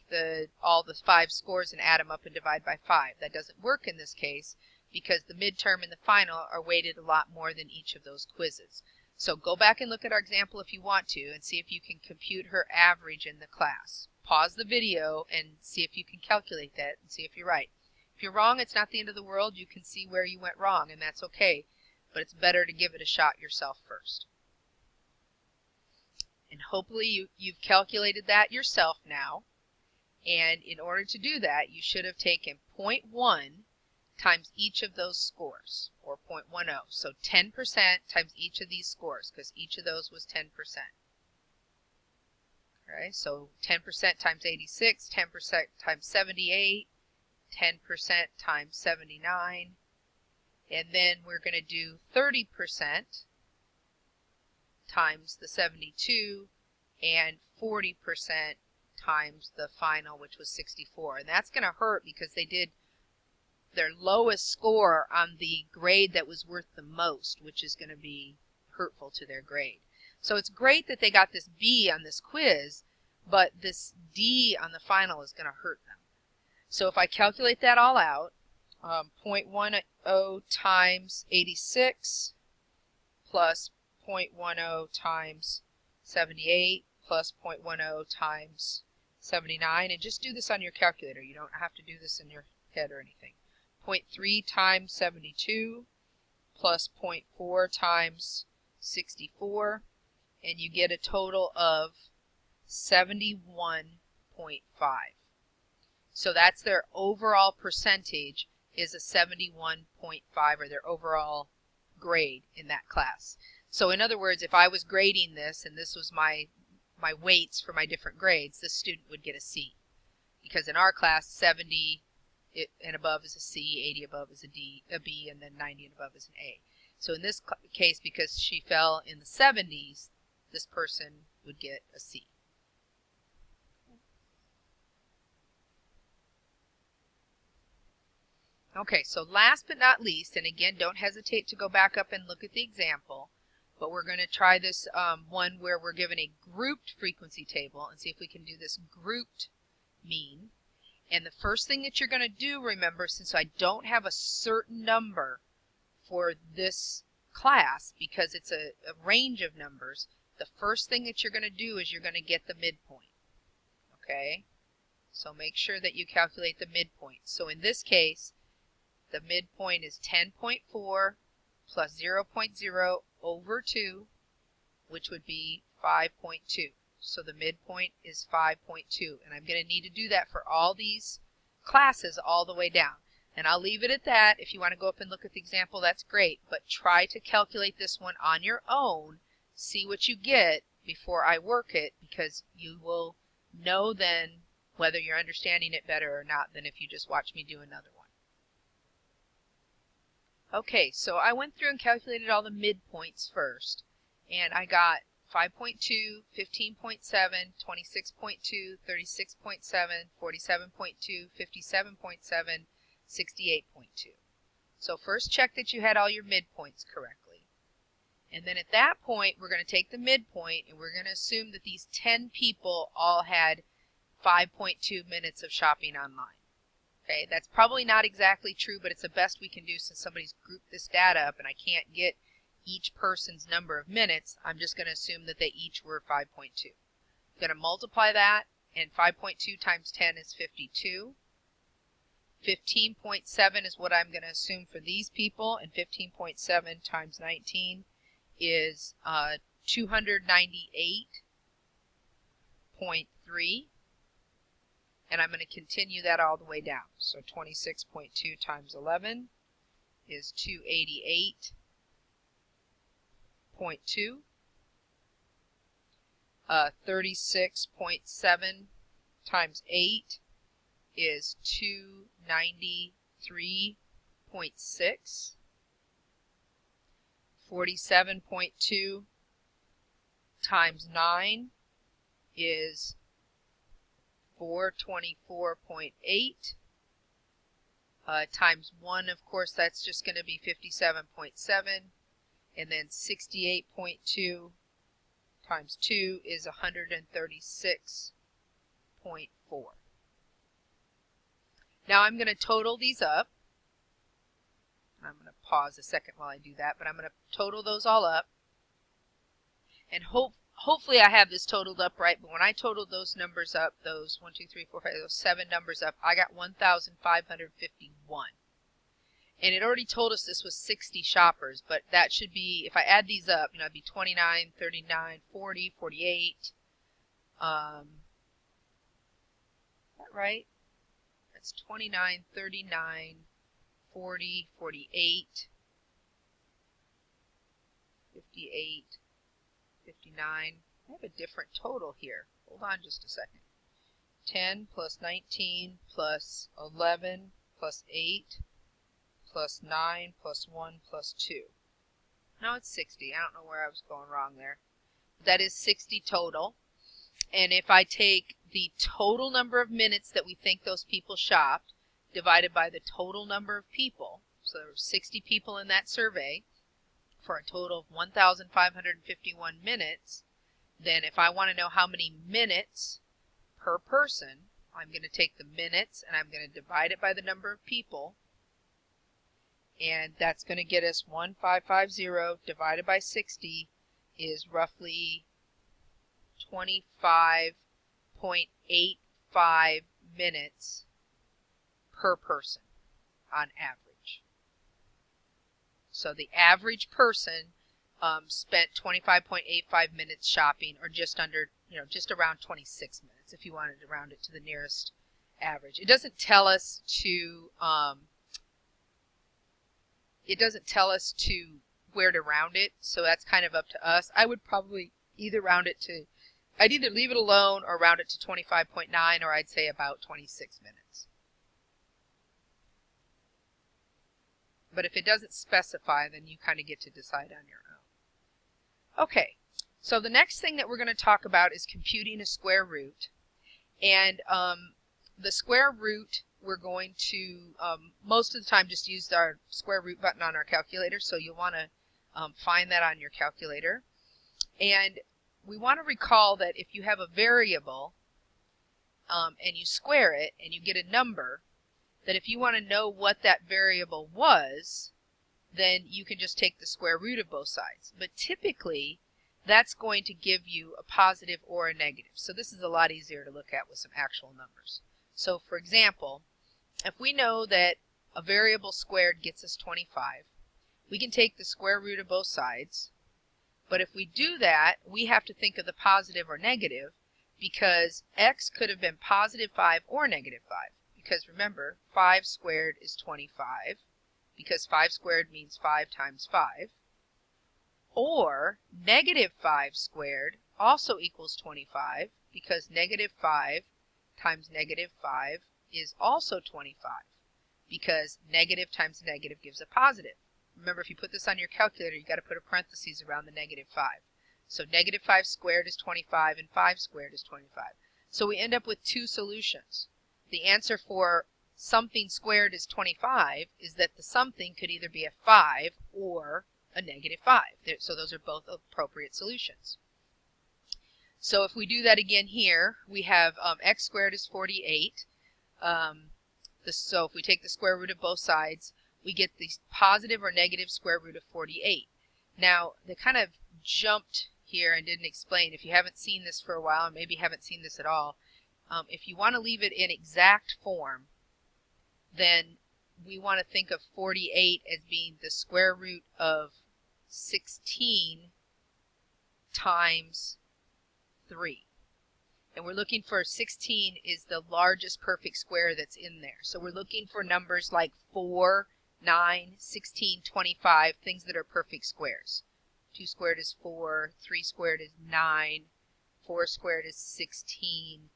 all the 5 scores and add them up and divide by 5. That doesn't work in this case because the midterm and the final are weighted a lot more than each of those quizzes. So go back and look at our example if you want to and see if you can compute her average in the class. Pause the video and see if you can calculate that and see if you're right. If you're wrong, it's not the end of the world. You can see where you went wrong, and that's okay. But it's better to give it a shot yourself first. And hopefully you've calculated that yourself now. And in order to do that, you should have taken 0.1 times each of those scores, or 0.10. So 10% times each of these scores, because each of those was 10%. Okay, so 10% times 86, 10% times 78, 10% times 79, and then we're going to do 30% times the 72 and 40% times the final, which was 64. And that's going to hurt because they did their lowest score on the grade that was worth the most, which is going to be hurtful to their grade. So it's great that they got this B on this quiz, but this D on the final is going to hurt them. So if I calculate that all out, 0.10 times 86 plus 0.10 times 78 plus 0.10 times 79, and just do this on your calculator. You don't have to do this in your head or anything. 0.3 times 72 plus 0.4 times 64, and you get a total of 71.5. So that's their overall percentage is a 71.5, or their overall grade in that class. So in other words, if I was grading this and this was my weights for my different grades, this student would get a C. Because in our class, 70 and above is a C, 80 above is a B, and then 90 and above is an A. So in this case, because she fell in the 70s, this person would get a C. Okay, so last but not least, and again, don't hesitate to go back up and look at the example, but we're going to try this one where we're given a grouped frequency table and see if we can do this grouped mean. And the first thing that you're going to do, remember, since I don't have a certain number for this class, because it's a range of numbers, the first thing that you're going to do is you're going to get the midpoint. Okay? So make sure that you calculate the midpoint. So in this case, the midpoint is 10.4 plus 0.0 over 2, which would be 5.2. So the midpoint is 5.2. And I'm going to need to do that for all these classes all the way down. And I'll leave it at that. If you want to go up and look at the example, that's great. But try to calculate this one on your own. See what you get before I work it, because you will know then whether you're understanding it better or not than if you just watch me do another one. Okay, so I went through and calculated all the midpoints first, and I got 5.2, 15.7, 26.2, 36.7, 47.2, 57.7, 68.2. So first check that you had all your midpoints correctly. And then at that point, we're going to take the midpoint and we're going to assume that these 10 people all had 5.2 minutes of shopping online. Okay, that's probably not exactly true, but it's the best we can do since somebody's grouped this data up and I can't get each person's number of minutes. I'm just going to assume that they each were 5.2. I'm going to multiply that, and 5.2 times 10 is 52. 15.7 is what I'm going to assume for these people, and 15.7 times 19 is 298.3. And I'm going to continue that all the way down. So 26.2 times 11 is 288.2. 36.7 times 8 is 293.6. 47.2 times 9 is 424.8. Times 1, of course, that's just going to be 57.7. And then 68.2 times 2 is 136.4. Now I'm going to total these up. I'm going to pause a second while I do that, but I'm going to total those all up. And hopefully I have this totaled up right, but when I totaled those numbers up, those 1, 2, 3, 4, 5, those 7 numbers up, I got 1,551. And it already told us this was 60 shoppers, but that should be, if I add these up, it'd be 29, 39, 40, 48. Is that right? That's 29, 39, 40, 48, 58, 59. I have a different total here. Hold on just a second. 10 plus 19 plus 11 plus 8 plus 9 plus 1 plus 2. No, it's 60. I don't know where I was going wrong there. That is 60 total. And if I take the total number of minutes that we think those people shopped divided by the total number of people, so there were 60 people in that survey for a total of 1,551 minutes, then if I want to know how many minutes per person, I'm going to take the minutes and I'm going to divide it by the number of people. And that's going to get us 1,550 divided by 60 is roughly 25.85 minutes per person on average. So the average person spent 25.85 minutes shopping, or just under, just around 26 minutes if you wanted to round it to the nearest average. It doesn't tell us to where to round it, so that's kind of up to us. I would probably either round it to, I'd either leave it alone or round it to 25.9, or I'd say about 26 minutes. But if it doesn't specify, then you kind of get to decide on your own. Okay, so the next thing that we're going to talk about is computing a square root. And the square root, we're going to, most of the time, just use our square root button on our calculator, so you'll want to find that on your calculator. And we want to recall that if you have a variable, and you square it and you get a number, that if you want to know what that variable was, then you can just take the square root of both sides. But typically, that's going to give you a positive or a negative. So this is a lot easier to look at with some actual numbers. So for example, if we know that a variable squared gets us 25, we can take the square root of both sides. But if we do that, we have to think of the positive or negative, because x could have been positive 5 or negative 5. Because remember, 5 squared is 25, because 5 squared means 5 times 5. Or negative 5 squared also equals 25, because negative 5 times negative 5 is also 25, because negative times negative gives a positive. Remember, if you put this on your calculator, you've got to put a parenthesis around the negative 5. So negative 5 squared is 25, and 5 squared is 25. So we end up with two solutions. The answer for something squared is 25 is that the something could either be a 5 or a negative 5. So those are both appropriate solutions. So if we do that again here, we have x squared is 48. So if we take the square root of both sides, we get the positive or negative square root of 48. Now, they kind of jumped here and didn't explain. If you haven't seen this for a while, and maybe haven't seen this at all, if you want to leave it in exact form, then we want to think of 48 as being the square root of 16 times 3. And we're looking for 16 is the largest perfect square that's in there. So we're looking for numbers like 4, 9, 16, 25, things that are perfect squares. 2 squared is 4, 3 squared is 9, 4 squared is 16,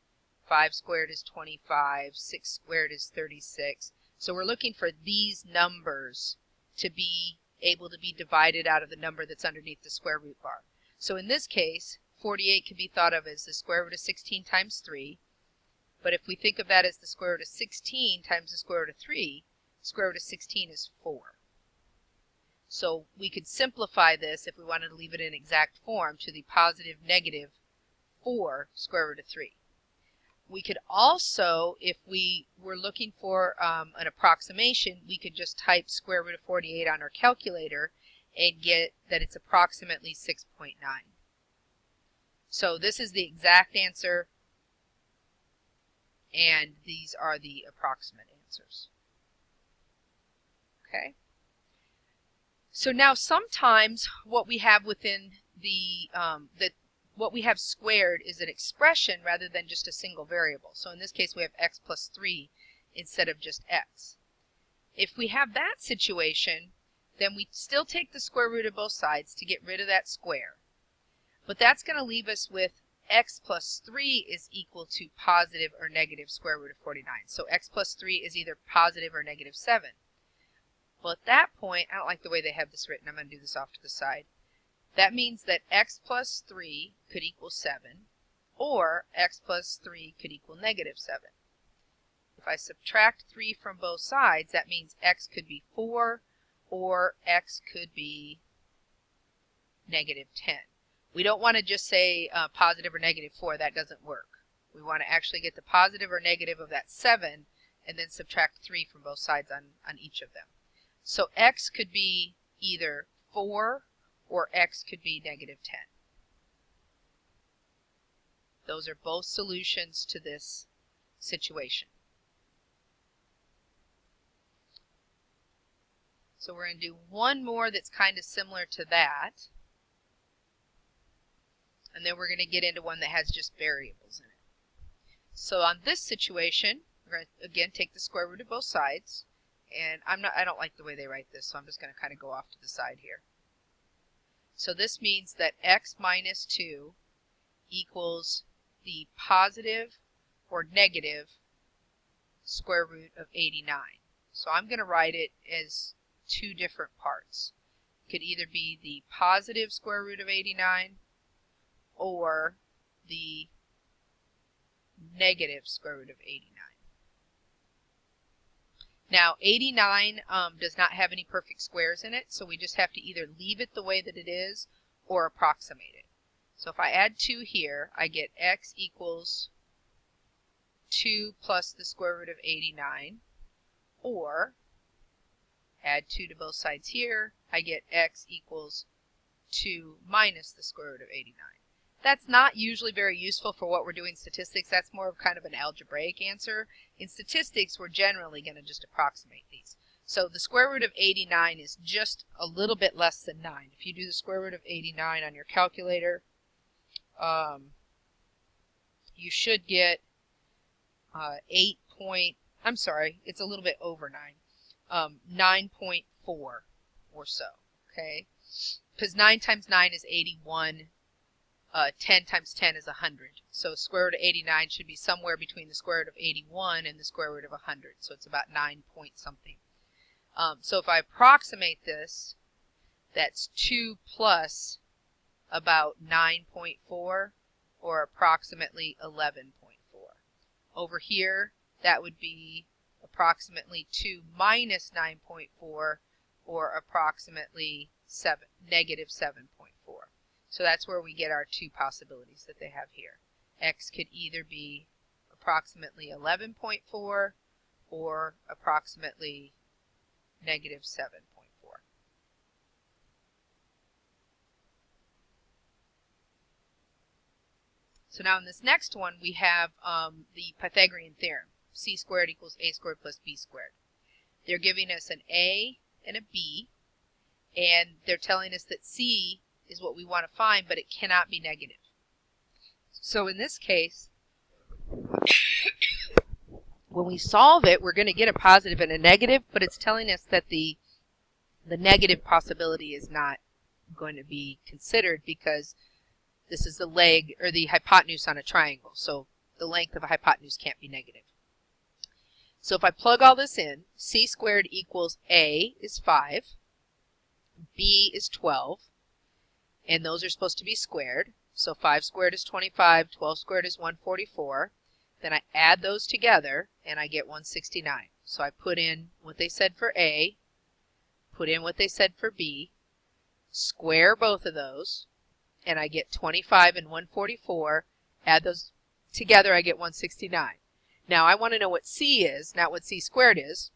5 squared is 25, 6 squared is 36. So we're looking for these numbers to be able to be divided out of the number that's underneath the square root bar. So in this case, 48 can be thought of as the square root of 16 times 3. But if we think of that as the square root of 16 times the square root of 3, square root of 16 is 4. So we could simplify this if we wanted to leave it in exact form to the positive negative 4 square root of 3. We could also, if we were looking for an approximation, we could just type square root of 48 on our calculator and get that it's approximately 6.9. So this is the exact answer, and these are the approximate answers. Okay. So now sometimes what we have within the what we have squared is an expression rather than just a single variable. So in this case we have x plus 3 instead of just x. If we have that situation, then we still take the square root of both sides to get rid of that square. But that's going to leave us with x plus 3 is equal to positive or negative square root of 49. So x plus 3 is either positive or negative 7. Well, at that point, I don't like the way they have this written. I'm going to do this off to the side. That means that x plus 3 could equal 7, or x plus 3 could equal negative 7. If I subtract 3 from both sides, that means x could be 4, or x could be negative 10. We don't want to just say positive or negative 4. That doesn't work. We want to actually get the positive or negative of that 7 and then subtract 3 from both sides on each of them. So x could be either 4 or x could be negative 10. Those are both solutions to this situation. So we're going to do one more that's kind of similar to that. And then we're going to get into one that has just variables in it. So on this situation, we're going to again take the square root of both sides. And I don't like the way they write this, so I'm just going to kind of go off to the side here. So this means that x minus 2 equals the positive or negative square root of 89. So I'm going to write it as two different parts. It could either be the positive square root of 89 or the negative square root of 89. Now, 89 does not have any perfect squares in it, so we just have to either leave it the way that it is or approximate it. So if I add 2 here, I get x equals 2 plus the square root of 89, or add 2 to both sides here, I get x equals 2 minus the square root of 89. That's not usually very useful for what we're doing in statistics. That's more of kind of an algebraic answer. In statistics, we're generally going to just approximate these. So the square root of 89 is just a little bit less than 9. If you do the square root of 89 on your calculator, you should get 8 point, I'm sorry, it's a little bit over 9, 9.4 or so, okay? Because 9 times 9 is 81, 10 times 10 is 100. So square root of 89 should be somewhere between the square root of 81 and the square root of 100. So it's about 9 point something. So if I approximate this, that's 2 plus about 9.4, or approximately 11.4. Over here, that would be approximately 2 minus 9.4, or approximately negative 7.4. So that's where we get our two possibilities that they have here. X could either be approximately 11.4 or approximately negative 7.4. So now in this next one, we have the Pythagorean theorem. C squared equals A squared plus B squared. They're giving us an A and a B, and they're telling us that C is what we want to find, but it cannot be negative. So in this case, when we solve it, we're going to get a positive and a negative, but it's telling us that the negative possibility is not going to be considered because this is the leg or the hypotenuse on a triangle. So the length of a hypotenuse can't be negative. So if I plug all this in, C squared equals A is 5, B is 12, and those are supposed to be squared. So 5 squared is 25, 12 squared is 144. Then I add those together, and I get 169. So I put in what they said for A, put in what they said for B, square both of those, and I get 25 and 144. Add those together, I get 169. Now I want to know what C is, not what C squared is.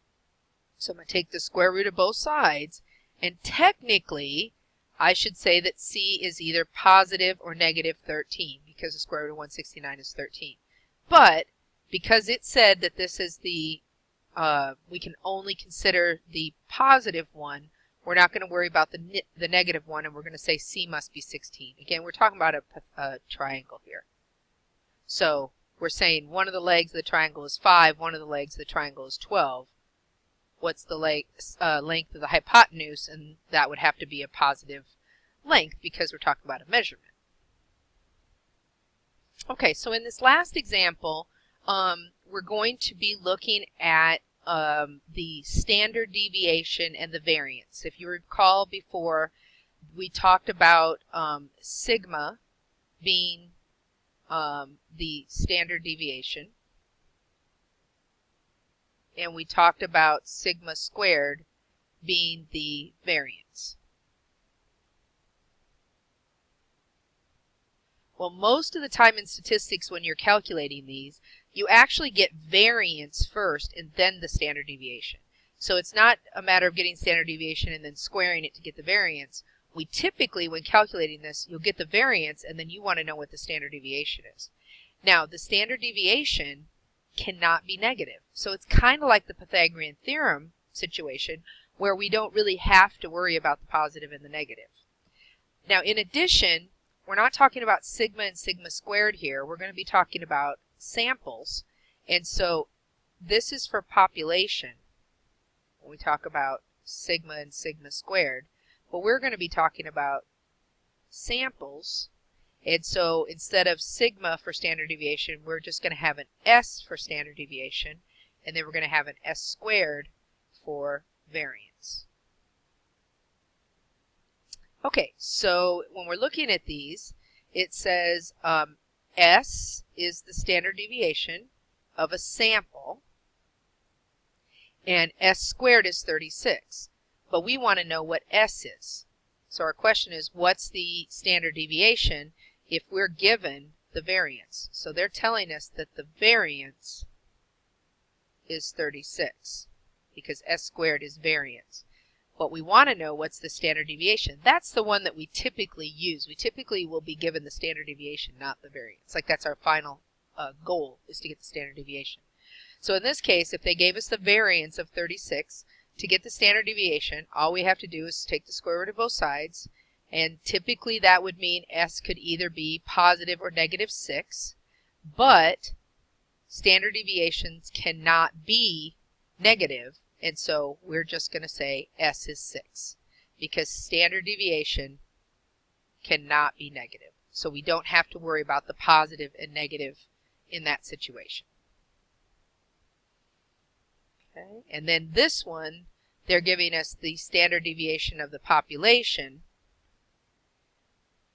So I'm going to take the square root of both sides, and technically I should say that C is either positive or negative 13, because the square root of 169 is 13. But because it said that this is the, we can only consider the positive one, we're not going to worry about the negative one, and we're going to say C must be 16. Again, we're talking about a triangle here. So we're saying one of the legs of the triangle is 5, one of the legs of the triangle is 12. What's the length of the hypotenuse? And that would have to be a positive length because we're talking about a measurement. Okay, so in this last example, we're going to be looking at the standard deviation and the variance. If you recall before, we talked about sigma being the standard deviation, and we talked about sigma squared being the variance. Well, most of the time in statistics when you're calculating these, you actually get variance first and then the standard deviation. So it's not a matter of getting standard deviation and then squaring it to get the variance. We typically, when calculating this, you'll get the variance and then you want to know what the standard deviation is. Now, the standard deviation cannot be negative. So it's kind of like the Pythagorean theorem situation where we don't really have to worry about the positive and the negative. Now, in addition, we're not talking about sigma and sigma squared here. We're going to be talking about samples. And so this is for population when we talk about sigma and sigma squared. But we're going to be talking about samples. And so instead of sigma for standard deviation, we're just going to have an S for standard deviation. And then we're going to have an S squared for variance. Okay, so when we're looking at these, it says S is the standard deviation of a sample, and S squared is 36. But we want to know what S is. So our question is, what's the standard deviation if we're given the variance. So they're telling us that the variance is 36 because s squared is variance. But we want to know what's the standard deviation. That's the one that we typically use. We typically will be given the standard deviation, not the variance. Like that's our final goal, is to get the standard deviation. So in this case, if they gave us the variance of 36, to get the standard deviation, all we have to do is take the square root of both sides, and typically that would mean s could either be positive or negative 6, but standard deviations cannot be negative, and so we're just going to say s is 6, because standard deviation cannot be negative. So we don't have to worry about the positive and negative in that situation. Okay. And then this one, they're giving us the standard deviation of the population,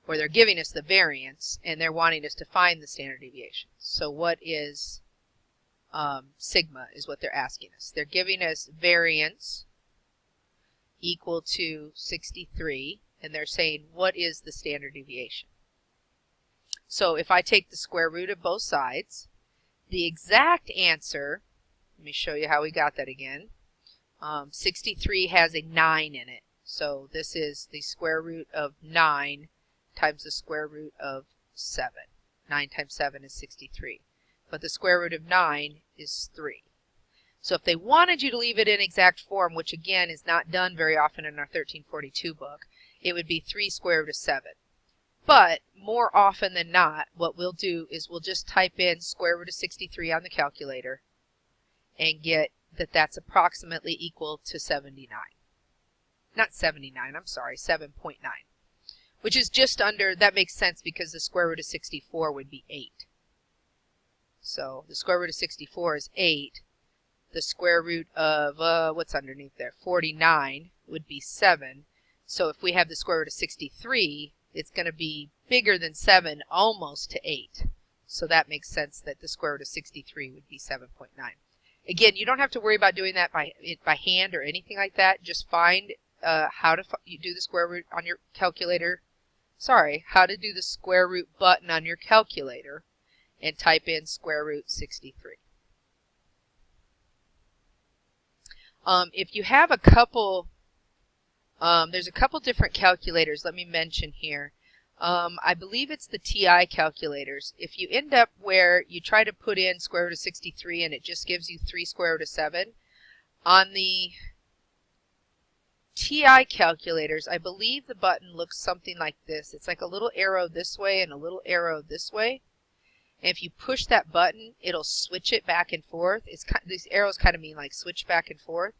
or they're giving us the variance, and they're wanting us to find the standard deviation. So what is sigma is what they're asking us. They're giving us variance equal to 63, and they're saying what is the standard deviation. So if I take the square root of both sides, the exact answer, let me show you how we got that again. 63 has a 9 in it. So this is the square root of 9 times the square root of 7. 9 times 7 is 63. But the square root of 9 is 3. So if they wanted you to leave it in exact form, which again is not done very often in our 1342 book, it would be 3 square root of 7. But more often than not, what we'll do is we'll just type in square root of 63 on the calculator and get that that's approximately equal to 79. Not 79, I'm sorry, 7.9. Which is just under, that makes sense because the square root of 64 would be 8. So the square root of 64 is 8. The square root of, what's underneath there, 49 would be 7. So if we have the square root of 63, it's going to be bigger than 7, almost to 8. So that makes sense that the square root of 63 would be 7.9. Again, you don't have to worry about doing that by hand or anything like that. Just find how to do the square root on your calculator. Sorry, how to do the square root button on your calculator and type in square root 63. If you have a couple, there's a couple different calculators, let me mention here. I believe it's the TI calculators. If you end up where you try to put in square root of 63 and it just gives you 3 square root of 7, on the TI calculators, I believe the button looks something like this. It's like a little arrow this way and a little arrow this way. And if you push that button, it'll switch it back and forth. These arrows kind of mean like switch back and forth.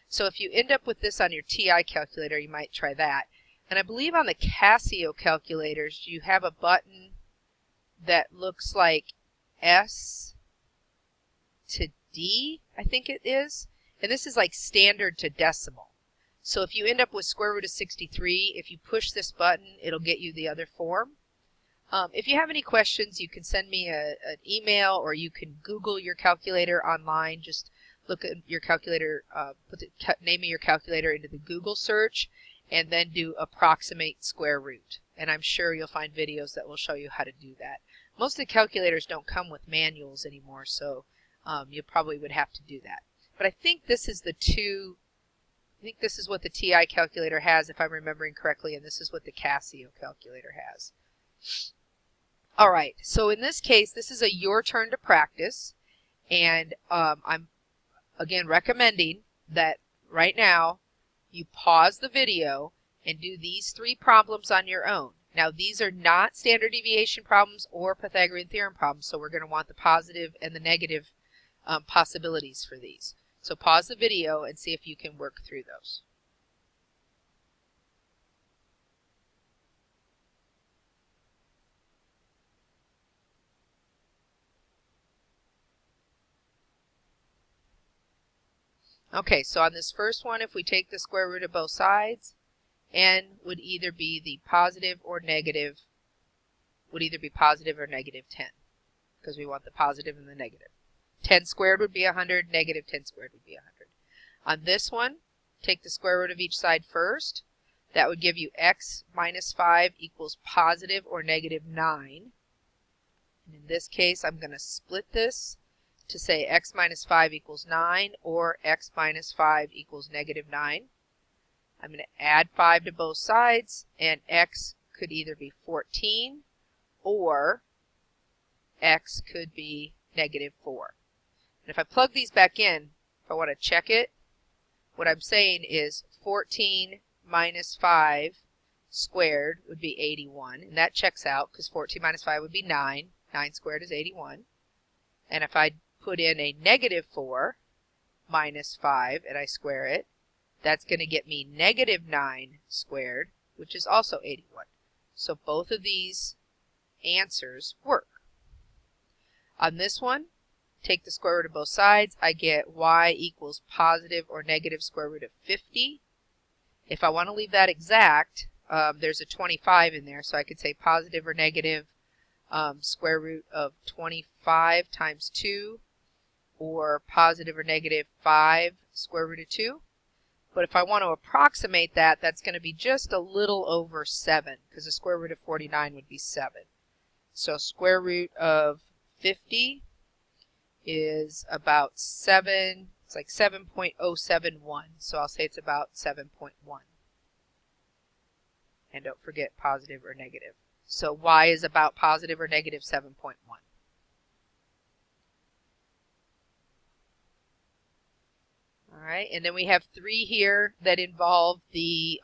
So if you end up with this on your TI calculator, you might try that. And I believe on the Casio calculators, you have a button that looks like S to D, I think it is. And this is like standard to decimal. So if you end up with square root of 63, if you push this button, it'll get you the other form. If you have any questions, you can send me an email, or you can Google your calculator online. Just look at your calculator, put the name of your calculator into the Google search, and then do approximate square root. And I'm sure you'll find videos that will show you how to do that. Most of the calculators don't come with manuals anymore, so you probably would have to do that. But I think this is I think this is what the TI calculator has, if I'm remembering correctly, and this is what the Casio calculator has. All right, so in this case, this is a your turn to practice, and I'm again recommending that right now you pause the video and do these 3 problems on your own. Now, these are not standard deviation problems or Pythagorean theorem problems, so we're going to want the positive and the negative possibilities for these. So pause the video and see if you can work through those. Okay, so on this first one, if we take the square root of both sides, n would either be the positive or negative, would either be positive or negative 10, because we want the positive and the negative. 10 squared would be 100, negative 10 squared would be 100. On this one, take the square root of each side first. That would give you x minus 5 equals positive or negative 9. And in this case, I'm going to split this to say x minus 5 equals 9 or x minus 5 equals negative 9. I'm going to add 5 to both sides, and x could either be 14 or x could be negative 4. And if I plug these back in, if I want to check it, what I'm saying is 14 minus 5 squared would be 81. And that checks out because 14 minus 5 would be 9. 9 squared is 81. And if I put in a negative 4 minus 5 and I square it, that's going to get me negative 9 squared, which is also 81. So both of these answers work. On this one, take the square root of both sides. I get y equals positive or negative square root of 50. If I want to leave that exact, there's a 25 in there, so I could say positive or negative square root of 25 times 2, or positive or negative 5 square root of 2. But if I want to approximate that, that's going to be just a little over 7, because the square root of 49 would be 7. So square root of 50 is about 7, it's like 7.071, so I'll say it's about 7.1. And don't forget positive or negative. So y is about positive or negative 7.1. All right, and then we have 3 here that involve the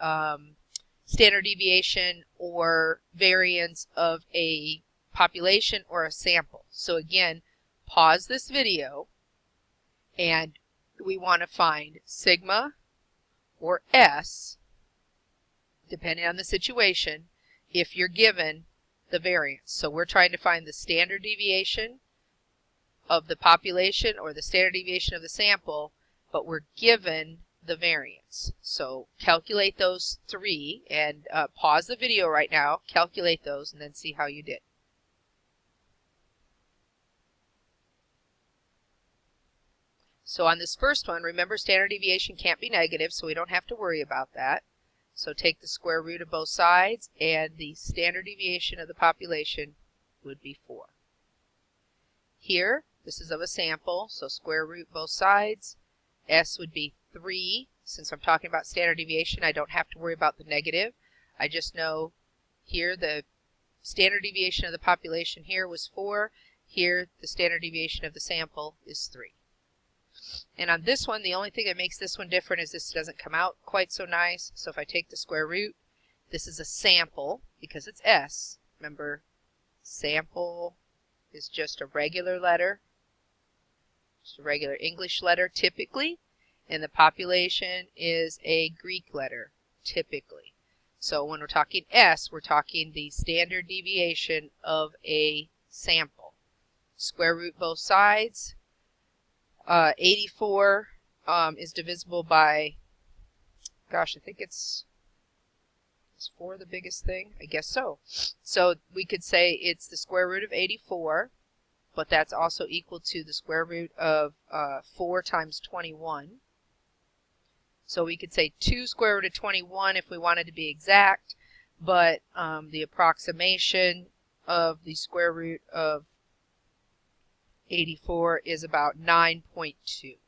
standard deviation or variance of a population or a sample. So again, pause this video and we want to find sigma or S, depending on the situation, if you're given the variance. So we're trying to find the standard deviation of the population or the standard deviation of the sample, but we're given the variance. So calculate those 3 and pause the video right now, calculate those, and then see how you did. So on this first one, remember standard deviation can't be negative, so we don't have to worry about that. So take the square root of both sides, and the standard deviation of the population would be 4. Here, this is of a sample, so square root both sides. S would be 3. Since I'm talking about standard deviation, I don't have to worry about the negative. I just know here the standard deviation of the population here was 4. Here, the standard deviation of the sample is 3. And on this one, the only thing that makes this one different is this doesn't come out quite so nice. So if I take the square root, this is a sample because it's S. Remember, sample is just a regular letter, just a regular English letter typically, and the population is a Greek letter typically. So when we're talking S, we're talking the standard deviation of a sample. Square root both sides. 84 is divisible by, gosh, I think is 4 the biggest thing? I guess so. So we could say it's the square root of 84, but that's also equal to the square root of 4 times 21. So we could say 2 square root of 21 if we wanted to be exact, but the approximation of the square root of 84 is about 9.2.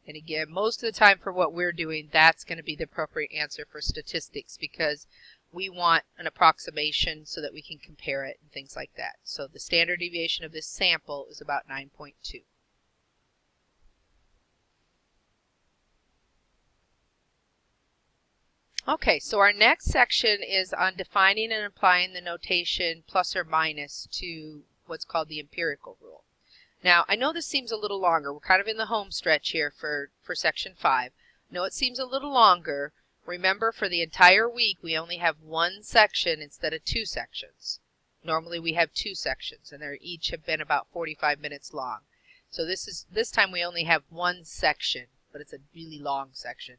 And again, most of the time for what we're doing, that's going to be the appropriate answer for statistics because we want an approximation so that we can compare it and things like that. So the standard deviation of this sample is about 9.2. Okay, so our next section is on defining and applying the notation plus or minus to what's called the empirical rule. Now, I know this seems a little longer. We're kind of in the home stretch here for section 5. I know it seems a little longer. Remember, for the entire week, we only have 1 section instead of 2 sections. Normally, we have 2 sections, and they each have been about 45 minutes long. So this time we only have 1 section, but it's a really long section.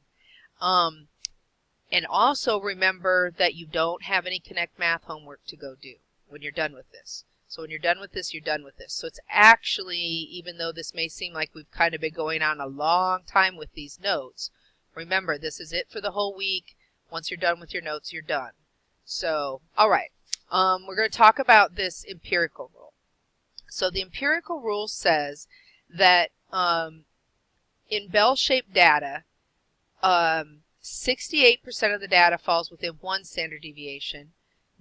And also remember that you don't have any Connect Math homework to go do when you're done with this. So when you're done with this, you're done with this. So it's actually, even though this may seem like we've kind of been going on a long time with these notes, remember this is it for the whole week. Once you're done with your notes, you're done. So, all right, we're going to talk about this empirical rule. So the empirical rule says that in bell-shaped data, 68% of the data falls within 1 standard deviation,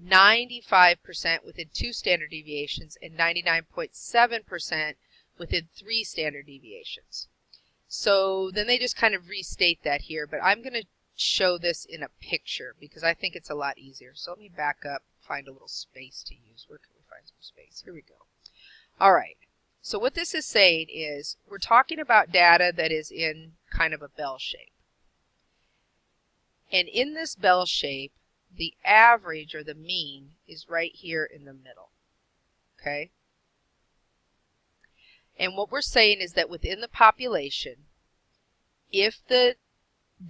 95% within 2 standard deviations, and 99.7% within 3 standard deviations. So then they just kind of restate that here, but I'm going to show this in a picture because I think it's a lot easier. So let me back up, find a little space to use. Where can we find some space? Here we go. All right. So what this is saying is we're talking about data that is in kind of a bell shape. And in this bell shape, the average or the mean is right here in the middle. Okay? And what we're saying is that within the population, if the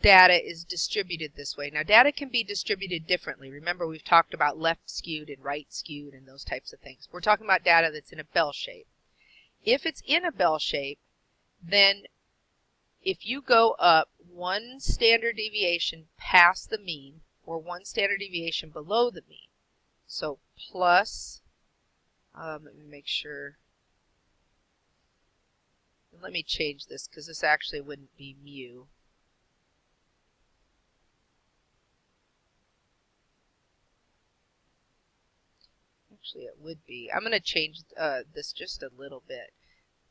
data is distributed this way, now data can be distributed differently. Remember, we've talked about left skewed and right skewed and those types of things. We're talking about data that's in a bell shape. If it's in a bell shape, then if you go up 1 standard deviation past the mean or 1 standard deviation below the mean, so plus, let me make sure, let me change this because this actually wouldn't be mu. Actually, it would be. I'm going to change this just a little bit.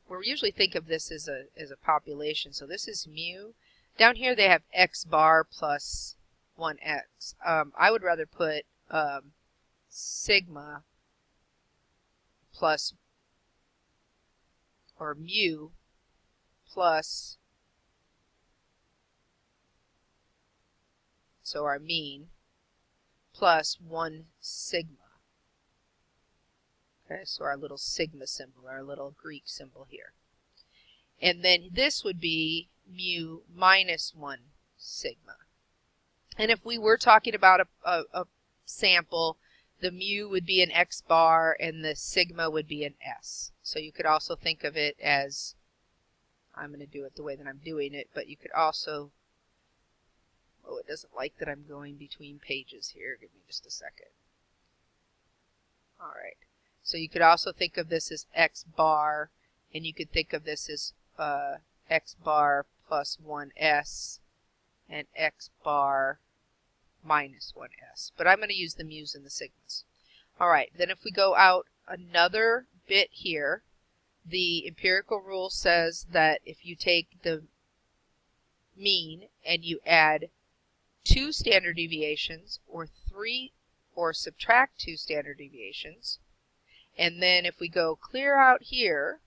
We usually think of this as a population, so this is mu. Down here they have x bar plus 1x. I would rather put sigma plus, or mu plus, so our mean, plus 1 sigma. Okay, so our little sigma symbol, our little Greek symbol here. And then this would be mu minus 1 sigma. And if we were talking about a sample, the mu would be an x bar and the sigma would be an s. So you could also think of it as, I'm going to do it the way that I'm doing it, but you could also, oh, it doesn't like that I'm going between pages here. Give me just a second. All right. So you could also think of this as x bar, and you could think of this as x bar plus 1s and x bar minus 1s. But I'm going to use the mu's and the sigmas. All right, then if we go out another bit here, the empirical rule says that if you take the mean and you add 2 standard deviations or subtract 2 standard deviations, and then if we go clear out here,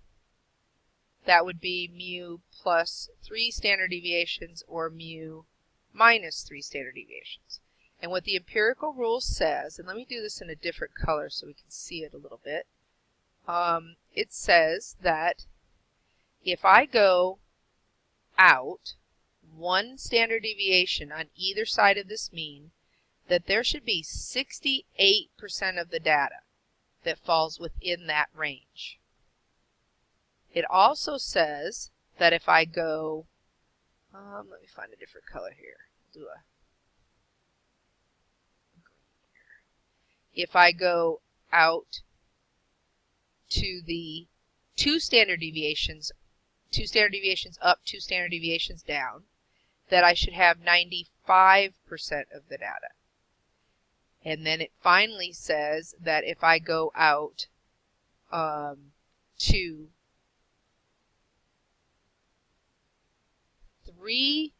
that would be mu plus 3 standard deviations or mu minus 3 standard deviations. And what the empirical rule says, and let me do this in a different color so we can see it a little bit. It says that if I go out 1 standard deviation on either side of this mean, that there should be 68% of the data that falls within that range. It also says that if I go, let me find a different color here. I'll do a green here. If I go out to the 2 standard deviations up, 2 standard deviations down, that I should have 95% of the data. And then it finally says that if I go out to 3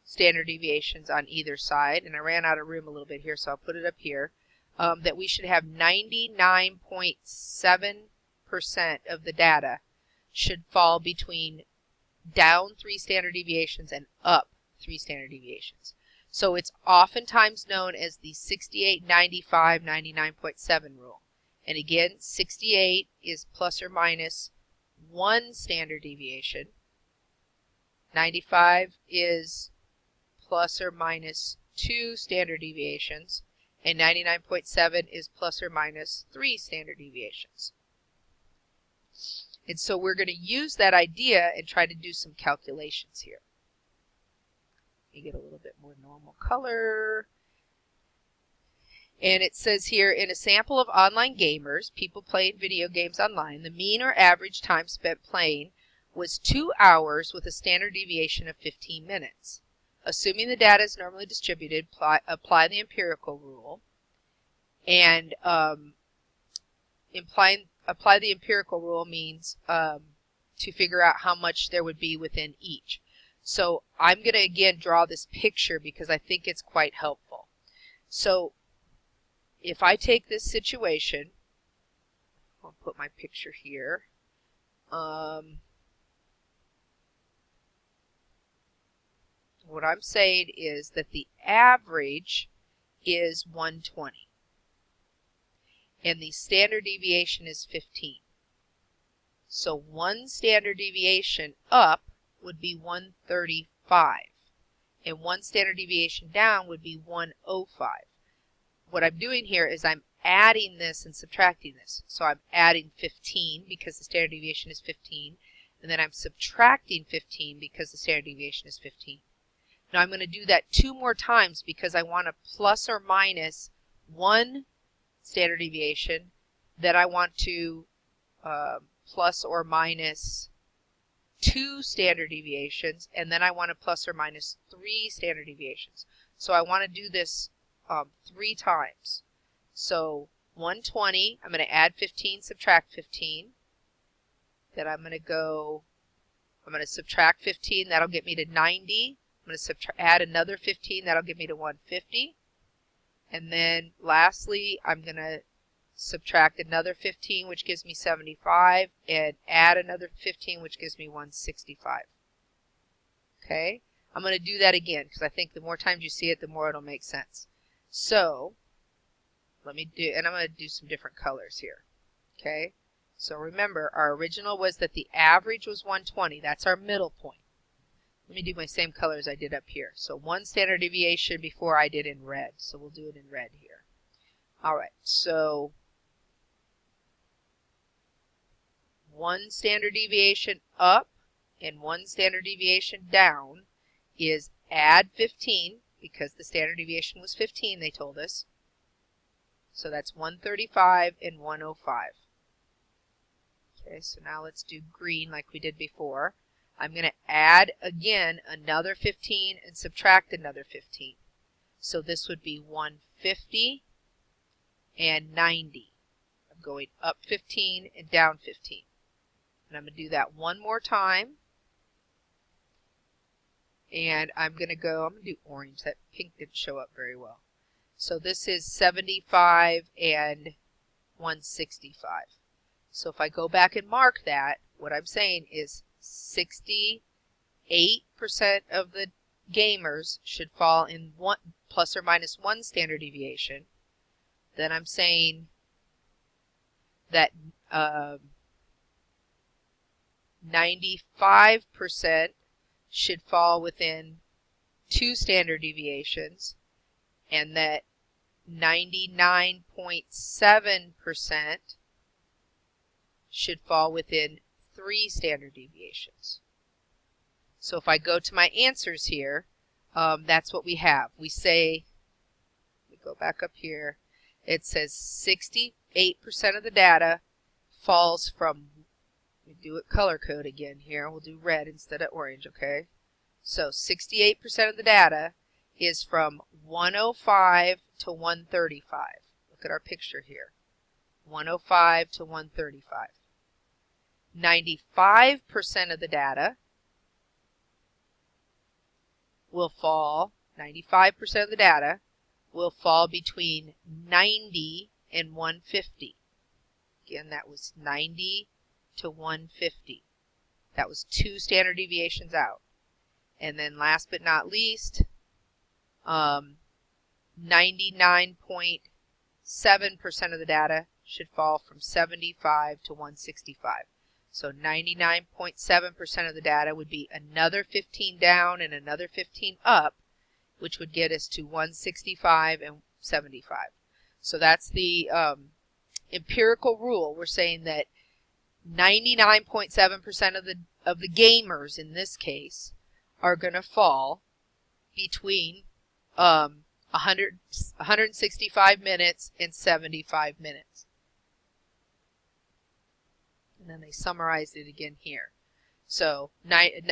standard deviations on either side, and I ran out of room a little bit here, so I'll put it up here, that we should have 99.7% of the data should fall between down 3 standard deviations and up 3 standard deviations. So it's oftentimes known as the 68, 95, 99.7 rule. And again, 68 is plus or minus 1 standard deviation. 95 is plus or minus 2 standard deviations. And 99.7 is plus or minus 3 standard deviations. And so we're going to use that idea and try to do some calculations here. You get a little bit more normal color. And it says here, in a sample of online gamers, people playing video games online, the mean or average time spent playing was 2 hours with a standard deviation of 15 minutes. Assuming the data is normally distributed, apply the empirical rule. And apply the empirical rule means to figure out how much there would be within each. So I'm going to again draw this picture because I think it's quite helpful. So if I take this situation, I'll put my picture here. What I'm saying is that the average is 120 and the standard deviation is 15. So one standard deviation up would be 135 and one standard deviation down would be 105. What I'm doing here is I'm adding this and subtracting this. So I'm adding 15 because the standard deviation is 15, and then I'm subtracting 15 because the standard deviation is 15. Now I'm going to do that 2 more times because I want to plus or minus 1 standard deviation, then I want to plus or minus 2 standard deviations, and then I want to plus or minus 3 standard deviations. So I want to do this 3 times. So 120, I'm going to add 15, subtract 15. Then I'm going to subtract 15, that'll get me to 90. I'm going to add another 15, that'll get me to 150. And then lastly, I'm going to subtract another 15, which gives me 75, and add another 15, which gives me 165. Okay? I'm going to do that again because I think the more times you see it, the more it'll make sense. So, let me do, and I'm going to do some different colors here. Okay? So remember, our original was that the average was 120. That's our middle point. Let me do my same color as I did up here. So 1 standard deviation before I did in red. So we'll do it in red here. Alright, so 1 standard deviation up and 1 standard deviation down is add 15, because the standard deviation was 15, they told us. So that's 135 and 105. Okay, so now let's do green like we did before. I'm going to add again another 15 and subtract another 15. So this would be 150 and 90. I'm going up 15 and down 15. And I'm going to do that one more time. And I'm going to do orange. That pink didn't show up very well. So this is 75 and 165. So if I go back and mark that, what I'm saying is 68% of the gamers should fall in plus or minus 1 standard deviation. Then I'm saying that 95% should fall within 2 standard deviations, and that 99.7% should fall within 3 standard deviations. So if I go to my answers here, that's what we have. We say, let me go back up here, it says 68% of the data falls from, let me do it color code again here, we'll do red instead of orange, okay? So 68% of the data is from 105 to 135. Look at our picture here. 105 to 135. 95% of the data will fall, 95% of the data will fall between 90 and 150. Again, that was 90 to 150. That was 2 standard deviations out. And then last but not least, 99.7% of the data should fall from 75 to 165. So 99.7% of the data would be another 15 down and another 15 up, which would get us to 165 and 75. So that's the empirical rule. We're saying that 99.7% of the gamers in this case are going to fall between 165 minutes, and 75 minutes. And then they summarized it again here. So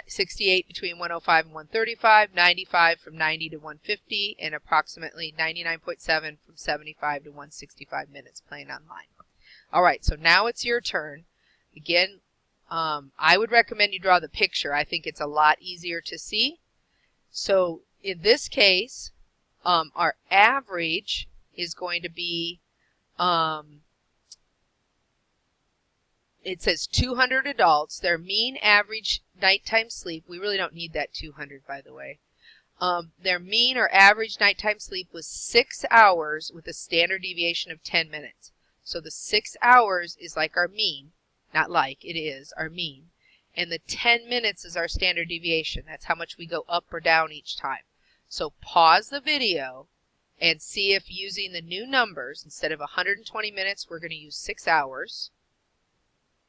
68 between 105 and 135, 95 from 90 to 150, and approximately 99.7 from 75 to 165 minutes playing online. All right, so now it's your turn. Again, I would recommend you draw the picture. I think it's a lot easier to see. So in this case, our average is going to be, it says 200 adults. Their mean average nighttime sleep, we really don't need that 200, by the way. Their mean or average nighttime sleep was 6 hours with a standard deviation of 10 minutes. So the 6 hours is like our mean, not like, it is our mean. And the 10 minutes is our standard deviation. That's how much we go up or down each time. So pause the video and see if using the new numbers, instead of 120 minutes, we're going to use 6 hours.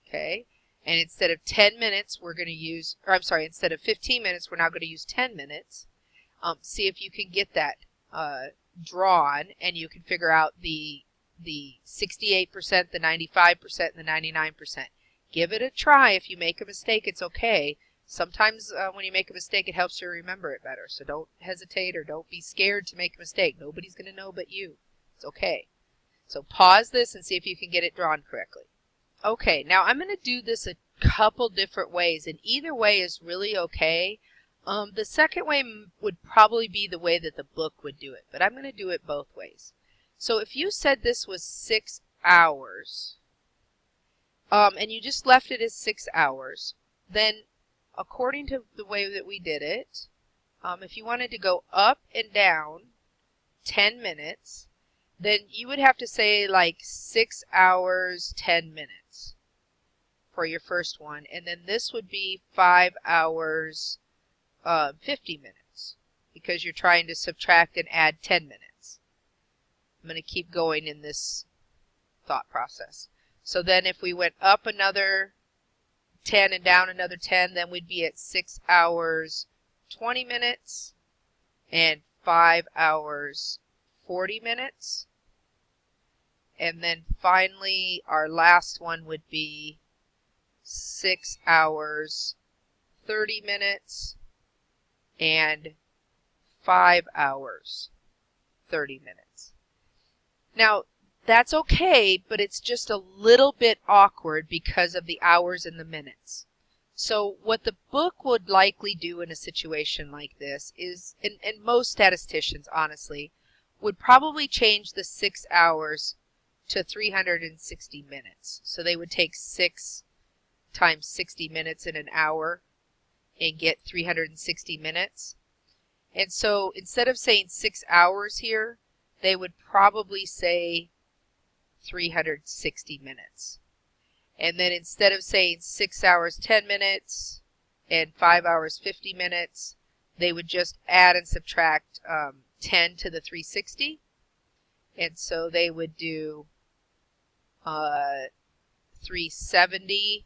Okay, and instead of 10 minutes, we're going to use, or I'm sorry, instead of 15 minutes, we're now going to use 10 minutes. See if you can get that drawn, and you can figure out the 68%, the 95%, and the 99%. Give it a try. If you make a mistake, it's okay. Sometimes when you make a mistake, it helps you remember it better. So don't hesitate or don't be scared to make a mistake. Nobody's going to know but you. It's okay. So pause this and see if you can get it drawn correctly. Okay, now I'm going to do this a couple different ways, and either way is really okay. The second way would probably be the way that the book would do it, but I'm going to do it both ways. So if you said this was 6 hours, and you just left it as 6 hours, then according to the way that we did it, if you wanted to go up and down 10 minutes, then you would have to say like 6 hours, 10 minutes for your first one. And then this would be 5 hours, 50 minutes because you're trying to subtract and add 10 minutes. I'm going to keep going in this thought process. So then if we went up another 10 and down another 10, then we'd be at 6 hours, 20 minutes and 5 hours, 40 minutes. And then finally, our last one would be 6 hours, 30 minutes, and 5 hours, 30 minutes. Now, that's okay, but it's just a little bit awkward because of the hours and the minutes. So what the book would likely do in a situation like this is, and most statisticians, honestly, would probably change the 6 hours to 360 minutes. So they would take 6 times 60 minutes in an hour and get 360 minutes. And so instead of saying 6 hours here, they would probably say 360 minutes. And then instead of saying 6 hours 10 minutes and 5 hours 50 minutes, they would just add and subtract 10 to the 360. And so they would do 370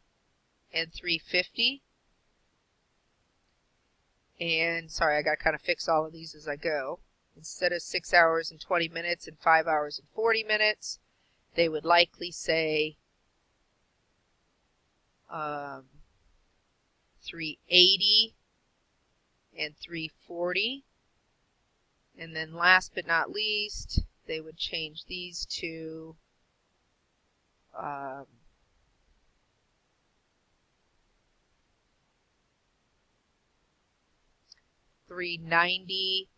and 350. And sorry, I got to kind of fix all of these as I go. Instead of 6 hours and 20 minutes and 5 hours and 40 minutes, they would likely say 380 and 340. And then last but not least, they would change these to 390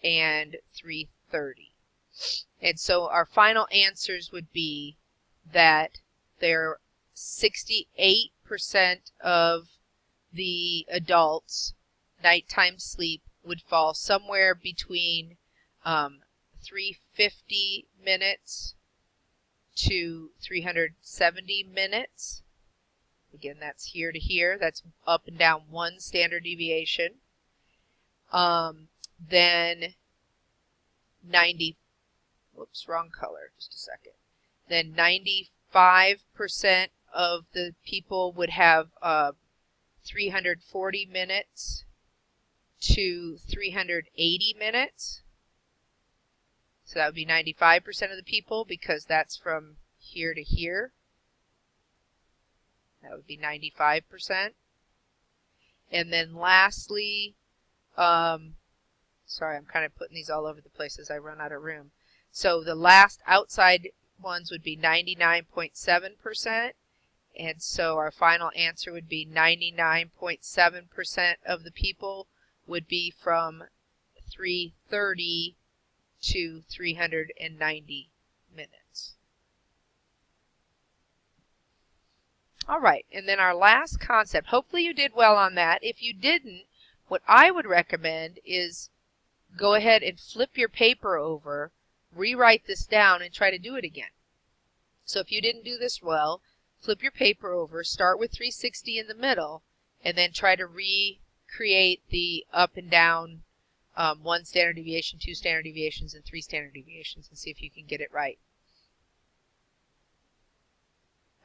and 330. And so our final answers would be that there 68% of the adults' nighttime sleep would fall somewhere between 350 minutes to 370 minutes. Again, that's here to here. That's up and down one standard deviation. Then 90, whoops, wrong color, just a second. Then 95% of the people would have 340 minutes to 380 minutes. So that would be 95% of the people because that's from here to here. That would be 95%. And then lastly, sorry, I'm kind of putting these all over the place as I run out of room. So the last outside ones would be 99.7%. And so our final answer would be 99.7% of the people would be from 330 to 390 minutes. All right, and then our last concept. Hopefully you did well on that. If you didn't, what I would recommend is go ahead and flip your paper over, rewrite this down, and try to do it again. So if you didn't do this well, flip your paper over, start with 360 in the middle, and then try to recreate the up and down 1 standard deviation, 2 standard deviations, and 3 standard deviations, and see if you can get it right.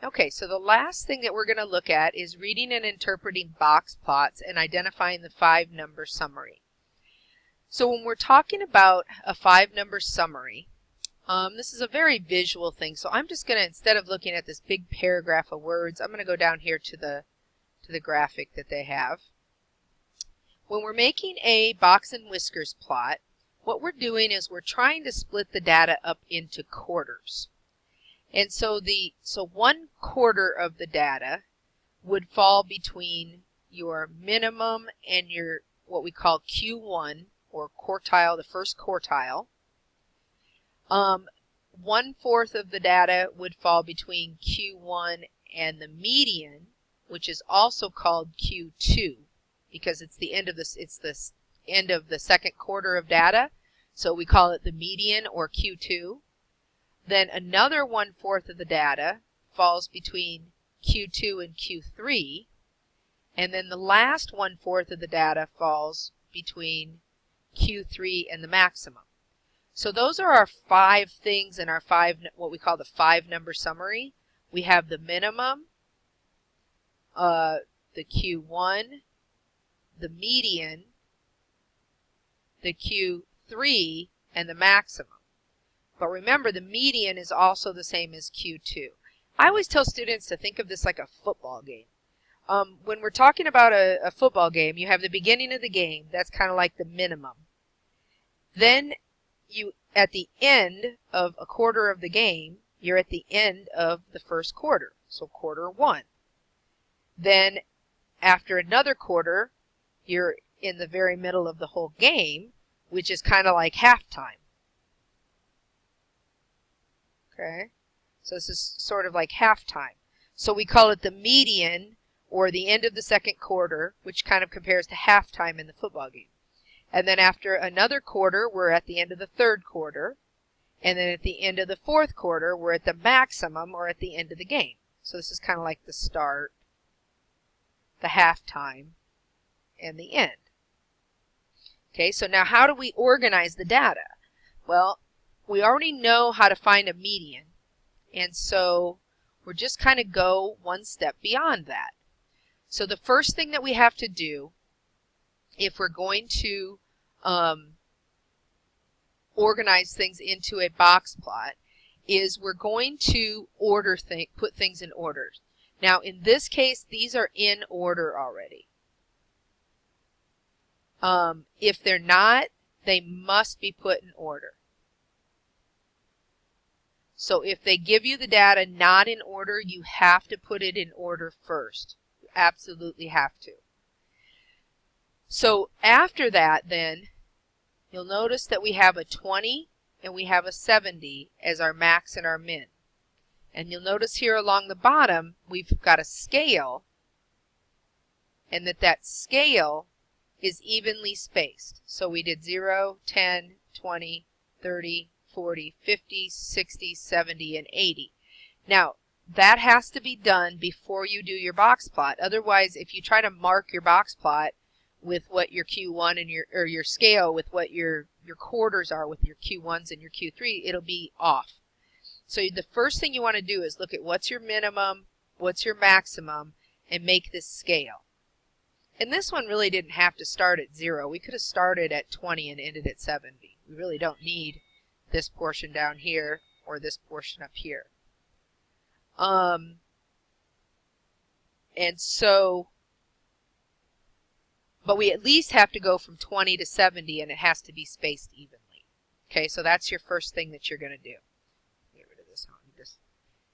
Okay, so the last thing that we're going to look at is reading and interpreting box plots and identifying the 5-number summary. So when we're talking about a 5-number summary, this is a very visual thing. So I'm just going to, instead of looking at this big paragraph of words, I'm going to go down here to the graphic that they have. When we're making a box and whiskers plot, what we're doing is we're trying to split the data up into quarters. And so 1/4 of the data would fall between your minimum and your what we call Q1 or quartile, the first quartile. 1/4 of the data would fall between Q1 and the median, which is also called Q2 because it's the end of the second quarter of data. So we call it the median or Q2. Then another 1/4 of the data falls between Q2 and Q3. And then the last 1/4 of the data falls between Q3 and the maximum. So those are our 5 things in our what we call the 5-number summary. We have the minimum, the Q1, the median, the Q3, and the maximum. But remember, the median is also the same as Q2. I always tell students to think of this like a football game. When we're talking about a football game, you have the beginning of the game. That's kind of like the minimum. Then at the end of a quarter of the game, you're at the end of the first quarter. So quarter 1. Then after another quarter, you're in the very middle of the whole game, which is kind of like halftime. Okay, so this is sort of like halftime. So we call it the median or the end of the second quarter, which kind of compares to halftime in the football game. And then after another quarter, we're at the end of the third quarter. And then at the end of the fourth quarter, we're at the maximum or at the end of the game. So this is kind of like the start, the halftime, and the end. Okay, so now how do we organize the data? Well, we already know how to find a median, and so we're just kind of go one step beyond that. So the first thing that we have to do, if we're going to organize things into a box plot, is we're going to put things in order. Now in this case, these are in order already. If they're not, they must be put in order. So if they give you the data not in order, you have to put it in order first. You absolutely have to. So after that, then, you'll notice that we have a 20 and we have a 70 as our max and our min. And you'll notice here along the bottom, we've got a scale, and that scale is evenly spaced. So we did 0, 10, 20, 30, 40, 50, 60, 70, and 80. Now, that has to be done before you do your box plot. Otherwise, if you try to mark your box plot with what your Q1 and your scale with what your quarters are with your Q1s and your Q3, it'll be off. So the first thing you want to do is look at what's your minimum, what's your maximum, and make this scale. And this one really didn't have to start at 0. We could have started at 20 and ended at 70. We really don't need this portion down here or this portion up here. And so, but we at least have to go from 20 to 70, and it has to be spaced evenly. Okay, so that's your first thing that you're going to do. Get rid of this one. Just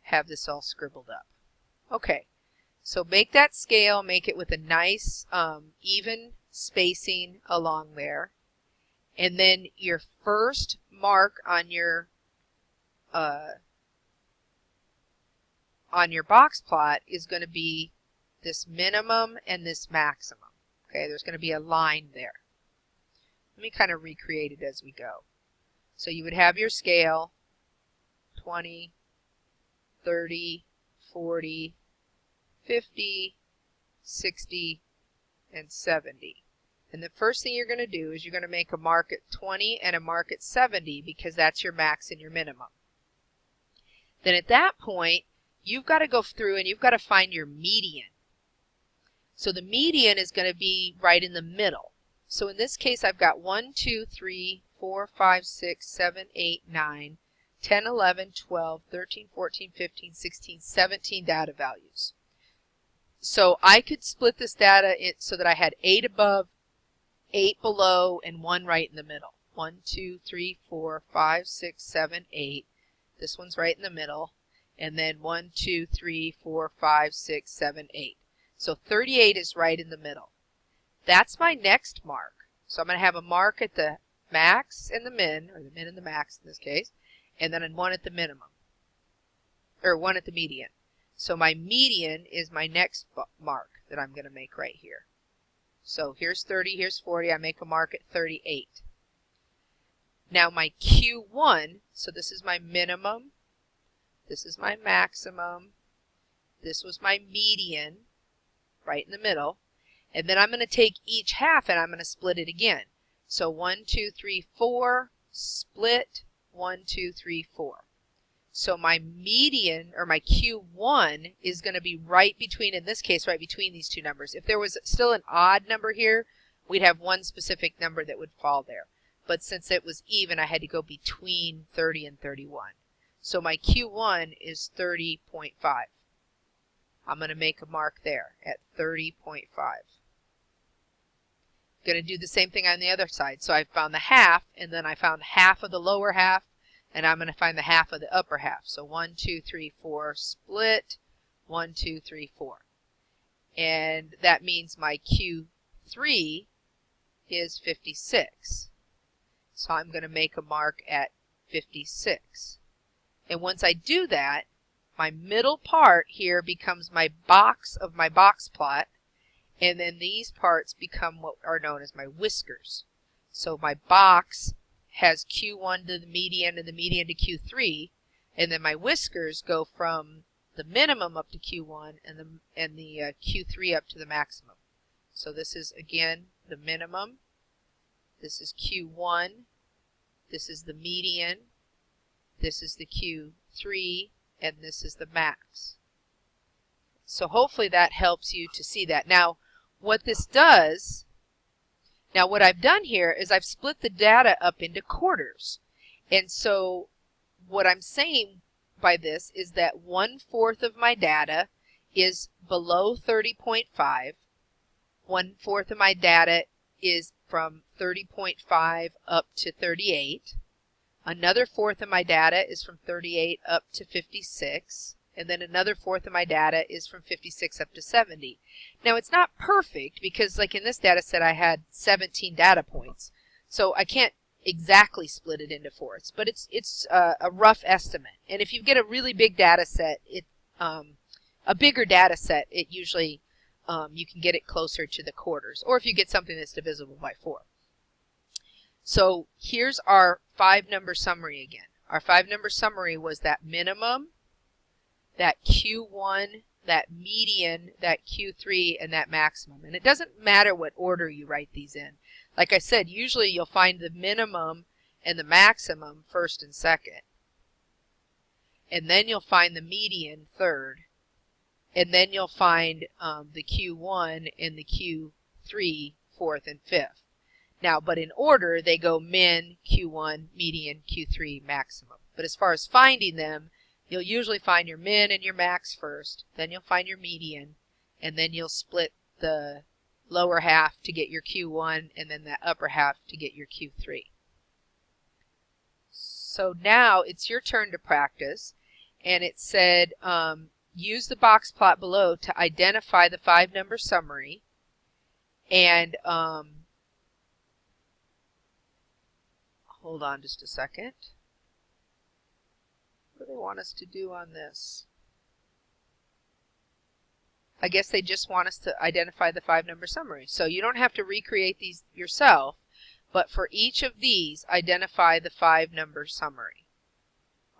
have this all scribbled up. Okay, so make that scale, make it with a nice even spacing along there. And then your first mark on your box plot is going to be this minimum and this maximum. Okay, there's going to be a line there. Let me kind of recreate it as we go. So you would have your scale, 20, 30, 40, 50, 60, and 70. And the first thing you're going to do is you're going to make a mark at 20 and a mark at 70 because that's your max and your minimum. Then at that point, you've got to go through and you've got to find your median. So the median is going to be right in the middle. So in this case, I've got 1, 2, 3, 4, 5, 6, 7, 8, 9, 10, 11, 12, 13, 14, 15, 16, 17 data values. So I could split this data so that I had 8 above, 8 below, and 1 right in the middle. 1, 2, 3, 4, 5, 6, 7, 8. This one's right in the middle. And then 1, 2, 3, 4, 5, 6, 7, 8. So 38 is right in the middle. That's my next mark. So I'm going to have a mark at the max and the min, or the min and the max in this case, and then 1 at the minimum, or 1 at the median. So my median is my next mark that I'm going to make right here. So here's 30, here's 40, I make a mark at 38. Now my Q1, so this is my minimum, this is my maximum, this was my median, right in the middle, and then I'm going to take each half and I'm going to split it again. So 1, 2, 3, 4, split, 1, 2, 3, 4. So my median, or my Q1, is going to be right between, in this case, right between these two numbers. If there was still an odd number here, we'd have one specific number that would fall there. But since it was even, I had to go between 30 and 31. So my Q1 is 30.5. I'm going to make a mark there at 30.5. Going to do the same thing on the other side. So I found the half, and then I found half of the lower half, and I'm going to find the half of the upper half. So 1, 2, 3, 4, split, 1, 2, 3, 4. And that means my Q3 is 56. So I'm going to make a mark at 56. And once I do that, my middle part here becomes my box of my box plot, and then these parts become what are known as my whiskers. So my box has Q1 to the median and the median to Q3, and then my whiskers go from the minimum up to Q1 and the Q3 up to the maximum. So this is again the minimum, this is Q1, this is the median, this is the Q3, and this is the max. So hopefully that helps you to see that. Now what this does, now what I've done here is I've split the data up into quarters. And so what I'm saying by this is that 1/4 of my data is below 30.5. 1/4 of my data is from 30.5 up to 38. Another 1/4 of my data is from 38 up to 56. And then another 1/4 of my data is from 56 up to 70. Now it's not perfect because like in this data set I had 17 data points. So I can't exactly split it into fourths, but it's a rough estimate. And if you get a really big data set, a bigger data set, it usually you can get it closer to the quarters, or if you get something that's divisible by 4. So here's our 5-number summary again. Our 5-number summary was that minimum, that Q1, that median, that Q3, and that maximum. And it doesn't matter what order you write these in. Like I said, usually you'll find the minimum and the maximum first and second. And then you'll find the median third. And then you'll find the Q1 and the Q3 fourth and fifth. Now, but in order, they go min, Q1, median, Q3, maximum. But as far as finding them, you'll usually find your min and your max first, then you'll find your median, and then you'll split the lower half to get your Q1, and then the upper half to get your Q3. So now it's your turn to practice, and it said use the box plot below to identify the 5-number summary, and hold on just a second. What do they want us to do on this? I guess they just want us to identify the 5-number summary. So you don't have to recreate these yourself, but for each of these, identify the 5-number summary.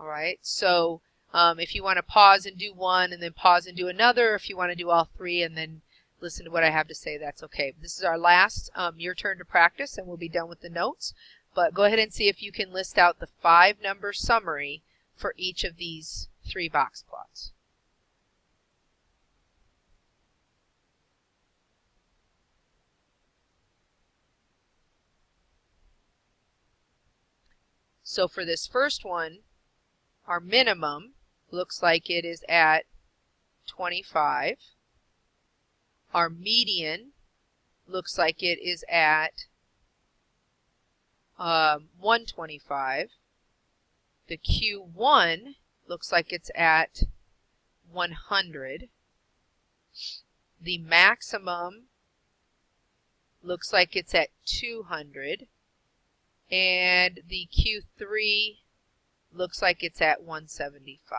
All right, so if you want to pause and do one and then pause and do another, if you want to do all 3 and then listen to what I have to say, that's okay. This is our last your turn to practice, and we'll be done with the notes. But go ahead and see if you can list out the 5-number summary for each of these 3 box plots. So for this first one, our minimum looks like it is at 25. Our median looks like it is at 125. The Q1 looks like it's at 100. The maximum looks like it's at 200. And the Q3 looks like it's at 175.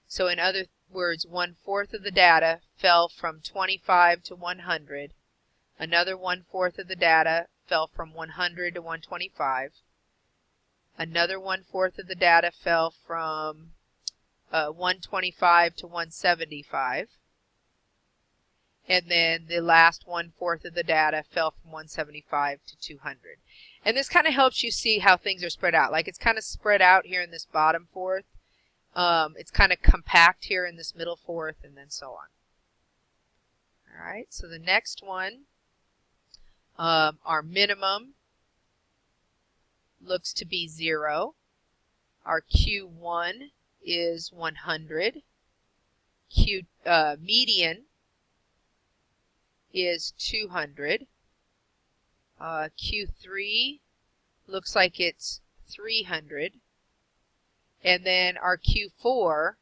So in other words, 1/4 of the data fell from 25 to 100. Another 1/4 of the data fell from 100 to 125. Another 1/4 of the data fell from 125 to 175. And then the last 1/4 of the data fell from 175 to 200. And this kind of helps you see how things are spread out. Like it's kind of spread out here in this bottom 4th. It's kind of compact here in this middle 4th, and then so on. All right, so the next one, our minimum looks to be 0. Our Q1 is 100. Median is 200. Q3 looks like it's 300. And then our Q4,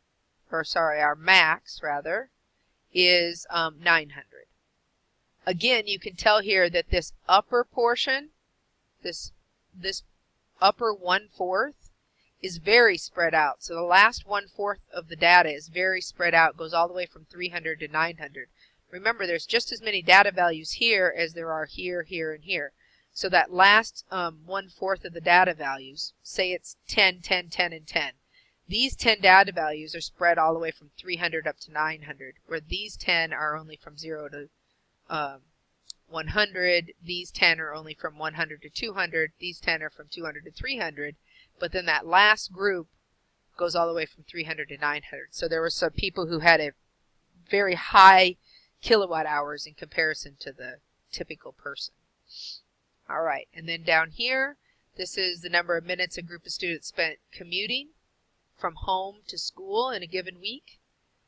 or sorry, our max rather, is 900. Again, you can tell here that this upper portion, this upper 1/4, is very spread out. So the last 1/4 of the data is very spread out, goes all the way from 300 to 900. Remember, there's just as many data values here as there are here, here, and here. So that last 1/4 of the data values, say it's 10, 10, 10, and 10. These 10 data values are spread all the way from 300 up to 900, where these 10 are only from 0 to 100. These 10 are only from 100 to 200. These 10 are from 200 to 300. But then that last group goes all the way from 300 to 900. So there were some people who had a very high kilowatt hours in comparison to the typical person. All right, and then down here, this is the number of minutes a group of students spent commuting from home to school in a given week.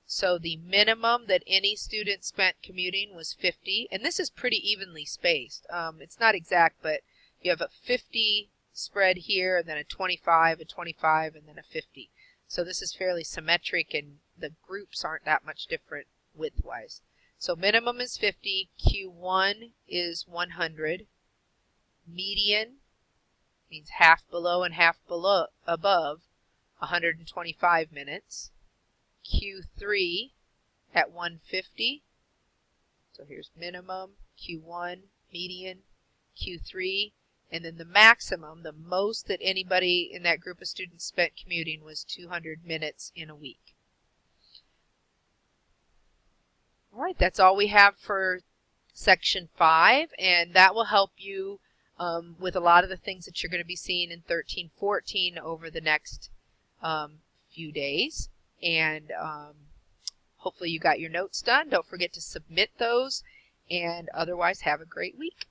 So the minimum that any student spent commuting was 50, and this is pretty evenly spaced. It's not exact, but you have a 50 spread here, and then a 25, a 25, and then a 50. So this is fairly symmetric, and the groups aren't that much different width-wise. So minimum is 50, Q1 is 100, median means half below and half above, 125 minutes, Q3 at 150, so here's minimum, Q1, median, Q3, and then the maximum, the most that anybody in that group of students spent commuting was 200 minutes in a week. All right, that's all we have for section 5, and that will help you with a lot of the things that you're going to be seeing in 13-14 over the next few days. And hopefully you got your notes done. Don't forget to submit those, and otherwise have a great week.